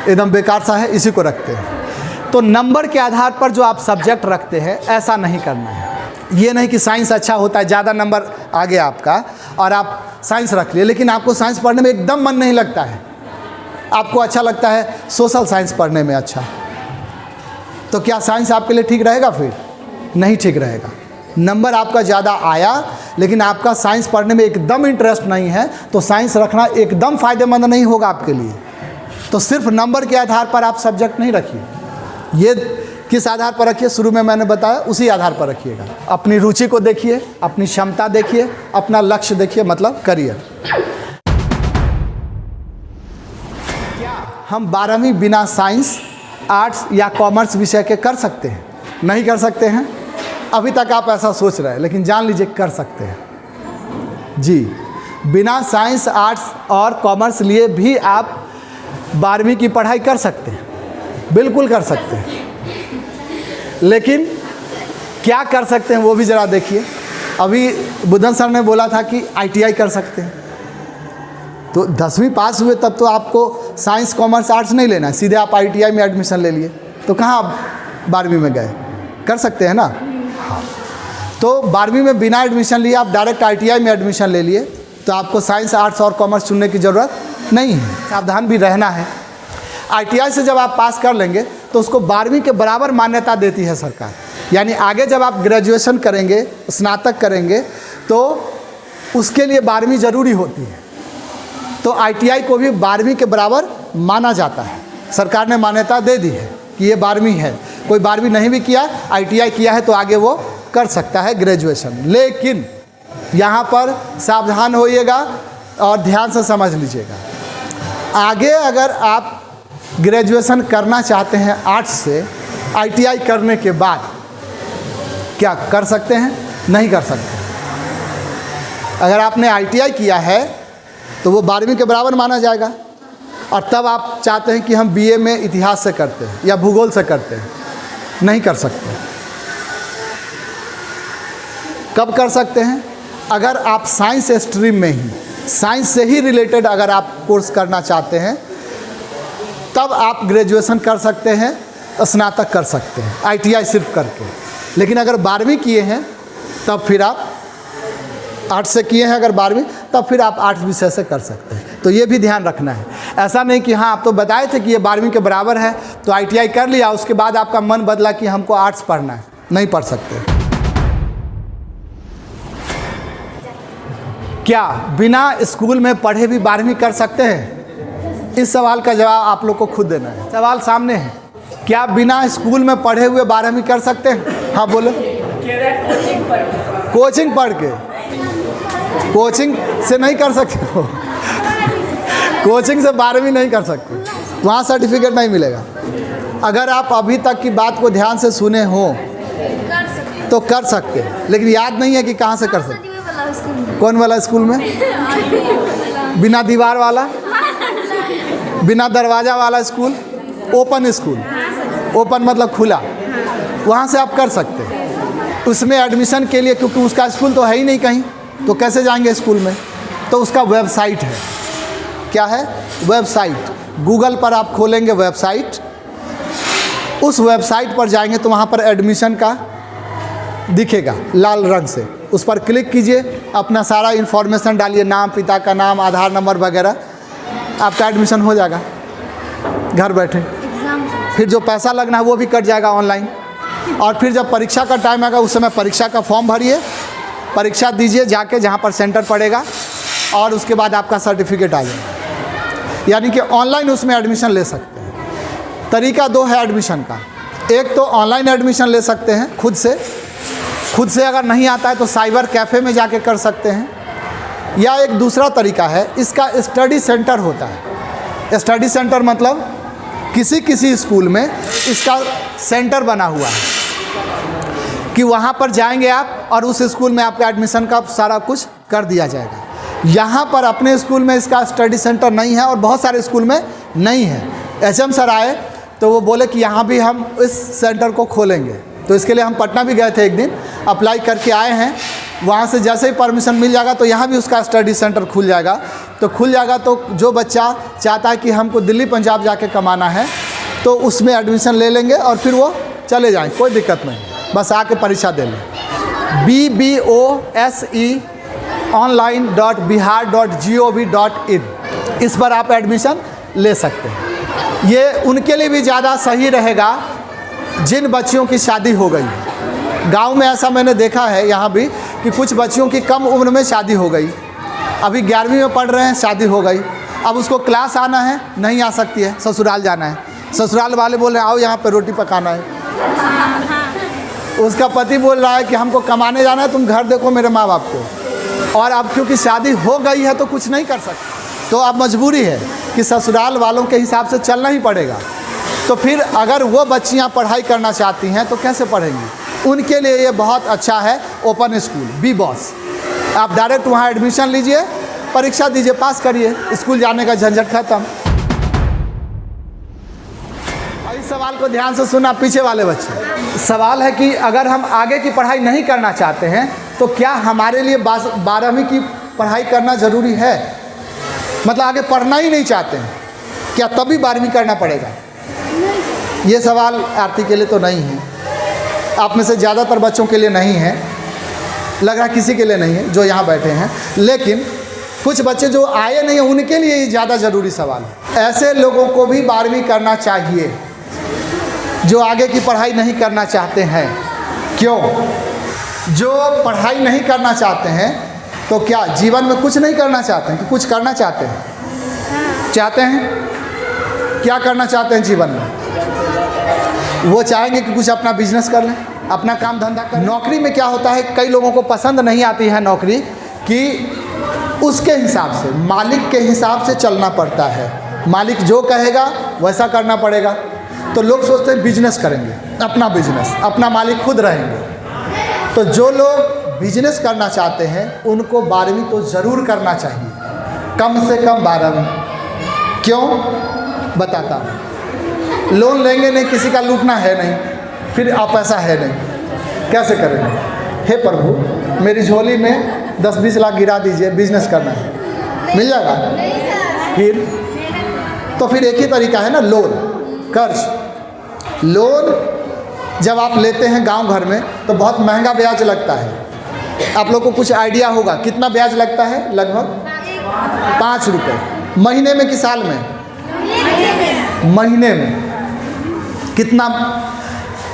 एकदम बेकार सा है, इसी को रखते हैं। तो नंबर के आधार पर जो आप सब्जेक्ट रखते हैं, ऐसा नहीं करना है। ये नहीं कि साइंस अच्छा होता है, ज़्यादा नंबर आ गया आपका और आप साइंस रख लिए, लेकिन आपको साइंस पढ़ने में एकदम मन नहीं लगता है, आपको अच्छा लगता है सोशल साइंस पढ़ने में अच्छा, तो क्या साइंस आपके लिए ठीक रहेगा? फिर नहीं ठीक रहेगा। नंबर आपका ज़्यादा आया लेकिन आपका साइंस पढ़ने में एकदम इंटरेस्ट नहीं है, तो साइंस रखना एकदम फ़ायदेमंद नहीं होगा आपके लिए। तो सिर्फ नंबर के आधार पर आप सब्जेक्ट नहीं रखिए, ये किस आधार पर रखिए, शुरू में मैंने बताया उसी आधार पर रखिएगा। अपनी रुचि को देखिए, अपनी क्षमता देखिए, अपना लक्ष्य देखिए, मतलब करियर। क्या हम 12वीं बिना साइंस, आर्ट्स या कॉमर्स विषय के कर सकते हैं? नहीं कर सकते हैं। अभी तक आप ऐसा सोच रहे हैं, लेकिन जान लीजिए कर सकते हैं जी। बिना साइंस, आर्ट्स और कॉमर्स लिए भी आप 12वीं की पढ़ाई कर सकते हैं, बिल्कुल कर सकते हैं। लेकिन क्या कर सकते हैं वो भी ज़रा देखिए। अभी बुधन सर ने बोला था कि ITI कर सकते हैं, तो 10वीं पास हुए तब तो आपको साइंस, कॉमर्स, आर्ट्स नहीं लेना है, सीधे आप ITI में एडमिशन ले लिए, तो कहाँ आप 12वीं में गए? कर सकते हैं ना। हाँ, तो 12वीं में बिना एडमिशन लिए आप डायरेक्ट ITI में एडमिशन ले लिए, तो आपको साइंस, आर्ट्स और कॉमर्स चुनने की ज़रूरत नहीं है। सावधान भी रहना है। ITI से जब आप पास कर लेंगे तो उसको 12वीं के बराबर मान्यता देती है सरकार, यानी आगे जब आप ग्रेजुएशन करेंगे, स्नातक करेंगे, तो उसके लिए 12वीं ज़रूरी होती है। तो ITI को भी 12वीं के बराबर माना जाता है, सरकार ने मान्यता दे दी है कि ये 12वीं है। कोई 12वीं नहीं भी किया, ITI किया है तो आगे वो कर सकता है ग्रेजुएशन। लेकिन यहाँ पर सावधान होइएगा और ध्यान से समझ लीजिएगा। आगे अगर आप ग्रेजुएशन करना चाहते हैं आर्ट्स से, ITI करने के बाद क्या कर सकते हैं? नहीं कर सकते। अगर आपने ITI किया है तो वो 12वीं के बराबर माना जाएगा, और तब आप चाहते हैं कि हम BA में इतिहास से करते हैं या भूगोल से करते हैं, नहीं कर सकते। कब कर सकते हैं? अगर आप साइंस स्ट्रीम में ही, साइंस से ही रिलेटेड अगर आप कोर्स करना चाहते हैं, तब आप ग्रेजुएशन कर सकते हैं, स्नातक कर सकते हैं ITI सिर्फ करके। लेकिन अगर 12वीं किए हैं तब फिर आप, आर्ट्स से किए हैं अगर 12वीं, तब फिर आप आर्ट्स विषय से कर सकते हैं। तो ये भी ध्यान रखना है। ऐसा नहीं कि हाँ आप तो बताए थे कि ये 12वीं के बराबर है तो ITI कर लिया, उसके बाद आपका मन बदला कि हमको आर्ट्स पढ़ना है, नहीं पढ़ सकते। क्या बिना स्कूल में पढ़े भी 12वीं कर सकते हैं? इस सवाल का जवाब आप लोग को खुद देना है। सवाल सामने है, क्या बिना स्कूल में पढ़े हुए 12वीं कर सकते हैं? हाँ बोलो। कोचिंग पढ़ के? कोचिंग से नहीं कर सकते हो। कोचिंग से 12वीं नहीं कर सकते, वहाँ सर्टिफिकेट नहीं मिलेगा। अगर आप अभी तक की बात को ध्यान से सुने हो तो कर सकते, लेकिन याद नहीं है कि कहाँ से कर सकते। कौन वाला स्कूल में? बिना दीवार वाला, बिना दरवाज़ा वाला स्कूल, ओपन स्कूल। ओपन मतलब खुला, वहाँ से आप कर सकते हैं। उसमें एडमिशन के लिए, क्योंकि उसका स्कूल तो है ही नहीं कहीं, तो कैसे जाएंगे स्कूल में? तो उसका वेबसाइट है। क्या है? वेबसाइट। गूगल पर आप खोलेंगे वेबसाइट, उस वेबसाइट पर जाएंगे तो वहाँ पर एडमिशन का दिखेगा लाल रंग से, उस पर क्लिक कीजिए, अपना सारा इन्फॉर्मेशन डालिए, नाम, पिता का नाम, आधार नंबर वगैरह, आपका एडमिशन हो जाएगा घर बैठे। फिर जो पैसा लगना है वो भी कट जाएगा ऑनलाइन। और फिर जब परीक्षा का टाइम आएगा उस समय परीक्षा का फॉर्म भरिए, परीक्षा दीजिए जाके जहाँ पर सेंटर पड़ेगा, और उसके बाद आपका सर्टिफिकेट आ जाएगा। यानी कि ऑनलाइन उसमें एडमिशन ले सकते हैं। तरीका दो है एडमिशन का। एक तो ऑनलाइन एडमिशन ले सकते हैं खुद से अगर नहीं आता है तो साइबर कैफ़े में जाके कर सकते हैं, या एक दूसरा तरीका है, इसका स्टडी सेंटर होता है। स्टडी सेंटर मतलब किसी स्कूल में इसका सेंटर बना हुआ है कि वहाँ पर जाएंगे आप और उस स्कूल में आपका एडमिशन का सारा कुछ कर दिया जाएगा। यहाँ पर अपने स्कूल में इसका स्टडी सेंटर नहीं है और बहुत सारे स्कूल में नहीं है। HM सर आए तो वो बोले कि यहाँ भी हम इस सेंटर को खोलेंगे, तो इसके लिए हम पटना भी गए थे एक दिन, अप्लाई करके आए हैं। वहाँ से जैसे ही परमिशन मिल जाएगा तो यहाँ भी उसका स्टडी सेंटर खुल जाएगा। तो जो बच्चा चाहता है कि हमको दिल्ली पंजाब जाके कमाना है तो उसमें एडमिशन ले लेंगे और फिर वो चले जाएँ, कोई दिक्कत नहीं, बस आके परीक्षा दे लें। BBOSE online.bihar.gov.in, इस पर आप एडमिशन ले सकते हैं। ये उनके लिए भी ज़्यादा सही रहेगा जिन बच्चियों की शादी हो गई। गांव में ऐसा मैंने देखा है यहाँ भी कि कुछ बच्चियों की कम उम्र में शादी हो गई, अभी 11वीं में पढ़ रहे हैं, शादी हो गई, अब उसको क्लास आना है, नहीं आ सकती है, ससुराल जाना है। ससुराल वाले बोल रहे हैं आओ यहाँ पे रोटी पकाना है। उसका पति बोल रहा है कि हमको कमाने जाना है, तुम घर देखो मेरे माँ बाप को। और अब क्योंकि शादी हो गई है तो कुछ नहीं कर सकते, तो अब मजबूरी है कि ससुराल वालों के हिसाब से चलना ही पड़ेगा। तो फिर अगर वो बच्चियाँ पढ़ाई करना चाहती हैं तो कैसे पढ़ेंगी? उनके लिए ये बहुत अच्छा है ओपन स्कूल बी बॉस। आप डायरेक्ट वहाँ एडमिशन लीजिए, परीक्षा दीजिए, पास करिए, स्कूल जाने का झंझट खत्म। इस सवाल को ध्यान से सुना पीछे वाले बच्चे। सवाल है कि अगर हम आगे की पढ़ाई नहीं करना चाहते हैं तो क्या हमारे लिए 12वीं की पढ़ाई करना ज़रूरी है? मतलब आगे पढ़ना ही नहीं चाहते हैं, क्या तभी 12वीं करना पड़ेगा? ये सवाल आरती के लिए तो नहीं है, आप में से ज़्यादातर बच्चों के लिए नहीं है, लग रहा किसी के लिए नहीं है जो यहाँ बैठे हैं, लेकिन कुछ बच्चे जो आए नहीं हैं उनके लिए ये ज़्यादा ज़रूरी सवाल है। ऐसे लोगों को भी 12वीं करना चाहिए जो आगे की पढ़ाई नहीं करना चाहते हैं। क्यों? जो पढ़ाई नहीं करना चाहते हैं तो क्या जीवन में कुछ नहीं करना चाहते हैं कि कुछ करना चाहते हैं? चाहते हैं। क्या करना चाहते हैं जीवन में? वो चाहेंगे कि कुछ अपना बिजनेस कर लें, अपना काम धंधा कर। नौकरी में क्या होता है, कई लोगों को पसंद नहीं आती है नौकरी कि उसके हिसाब से, मालिक के हिसाब से चलना पड़ता है। मालिक जो कहेगा वैसा करना पड़ेगा। तो लोग सोचते हैं बिजनेस करेंगे, अपना बिजनेस, अपना मालिक खुद रहेंगे। तो जो लोग बिजनेस करना चाहते हैं उनको 12वीं तो ज़रूर करना चाहिए, कम से कम 12वीं। क्यों? बताता हूँ। लोन लेंगे नहीं, किसी का लूटना है नहीं, फिर आप पैसा है नहीं, कैसे करेंगे? हे प्रभु मेरी झोली में 10-20 लाख गिरा दीजिए, बिजनेस करना है, मिल जाएगा? तो फिर एक ही तरीका है ना, लोन, कर्ज। लोन जब आप लेते हैं गांव घर में तो बहुत महंगा ब्याज लगता है। आप लोग को कुछ आइडिया होगा कितना ब्याज लगता है? लगभग 5 रुपये। महीने में कि साल में? महीने में। कितना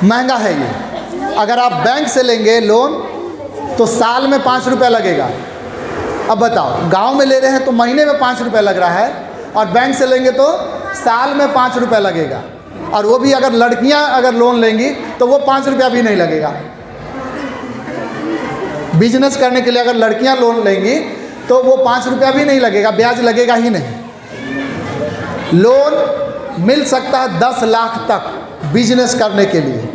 महंगा है ये। अगर आप बैंक से लेंगे लोन तो साल में 5 रुपये लगेगा। अब बताओ, गांव में ले रहे हैं तो महीने में 5 रुपये लग रहा है, और बैंक से लेंगे तो साल में 5 रुपये लगेगा। और वो भी अगर लड़कियां अगर लोन लेंगी तो वो 5 रुपया भी नहीं लगेगा। बिजनेस करने के लिए अगर लड़कियां लोन लेंगी तो वो 5 रुपया भी नहीं लगेगा, ब्याज लगेगा ही नहीं। लोन मिल सकता है 10 लाख तक बिजनेस करने के लिए।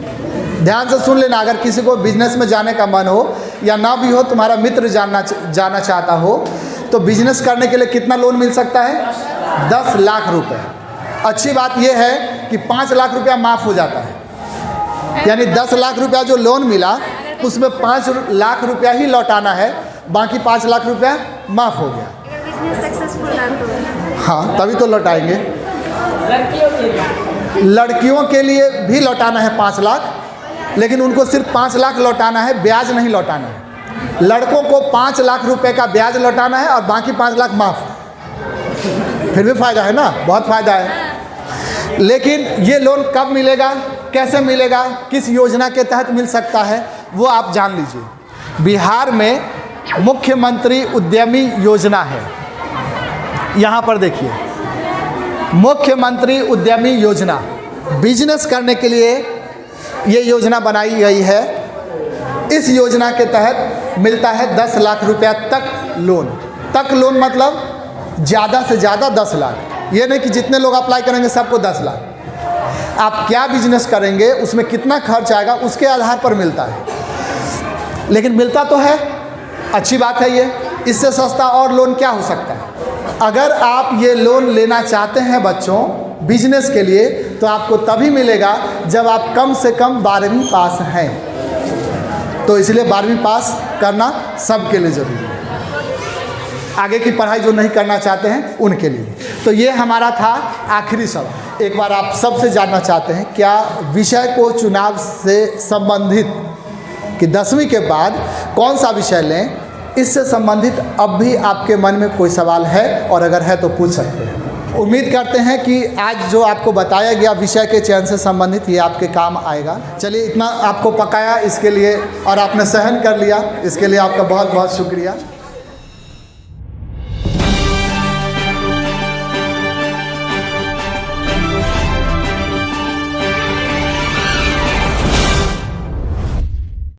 ध्यान से सुन लेना, अगर किसी को बिजनेस में जाने का मन हो या ना भी हो, तुम्हारा मित्र जाना चाहता हो, तो बिजनेस करने के लिए कितना लोन मिल सकता है? 10 लाख रुपए। अच्छी बात यह है कि 5 लाख रुपया माफ़ हो जाता है, यानी 10 लाख रुपया जो लोन मिला उसमें 5 लाख रुपया ही लौटाना है, बाकी 5 लाख रुपया माफ़ हो गया। बिजनेस सक्सेसफुल ना तो हाँ, तभी तो लौटाएंगे। लड़कियों के लिए भी लौटाना है 5 लाख, लेकिन उनको सिर्फ 5 लाख लौटाना है, ब्याज नहीं लौटाना है। लड़कों को 5 लाख रुपए का ब्याज लौटाना है और बाकी 5 लाख माफ़। फिर भी फ़ायदा है ना, बहुत फ़ायदा है। लेकिन ये लोन कब मिलेगा, कैसे मिलेगा, किस योजना के तहत मिल सकता है, वो आप जान लीजिए। बिहार में मुख्यमंत्री उद्यमी योजना है। यहाँ पर देखिए, मुख्यमंत्री उद्यमी योजना, बिजनेस करने के लिए ये योजना बनाई गई है। इस योजना के तहत मिलता है 10 लाख रुपया तक लोन मतलब ज़्यादा से ज़्यादा 10 लाख। ये नहीं कि जितने लोग अप्लाई करेंगे सबको 10 लाख। आप क्या बिजनेस करेंगे, उसमें कितना खर्च आएगा, उसके आधार पर मिलता है, लेकिन मिलता तो है। अच्छी बात है ये। इससे सस्ता और लोन क्या हो सकता है? अगर आप ये लोन लेना चाहते हैं बच्चों बिजनेस के लिए, तो आपको तभी मिलेगा जब आप कम से कम 12वीं पास हैं। तो इसलिए 12वीं पास करना सबके लिए ज़रूरी है। आगे की पढ़ाई जो नहीं करना चाहते हैं उनके लिए। तो ये हमारा था आखिरी सवाल। एक बार आप सबसे जानना चाहते हैं, क्या विषय को चुनाव से संबंधित कि 10वीं के बाद कौन सा विषय लें, इससे संबंधित अब भी आपके मन में कोई सवाल है? और अगर है तो पूछ सकते हैं। उम्मीद करते हैं कि आज जो आपको बताया गया विषय के चयन से संबंधित ये आपके काम आएगा। चलिए, इतना आपको पकाया इसके लिए और आपने सहन कर लिया, इसके लिए आपका बहुत बहुत शुक्रिया।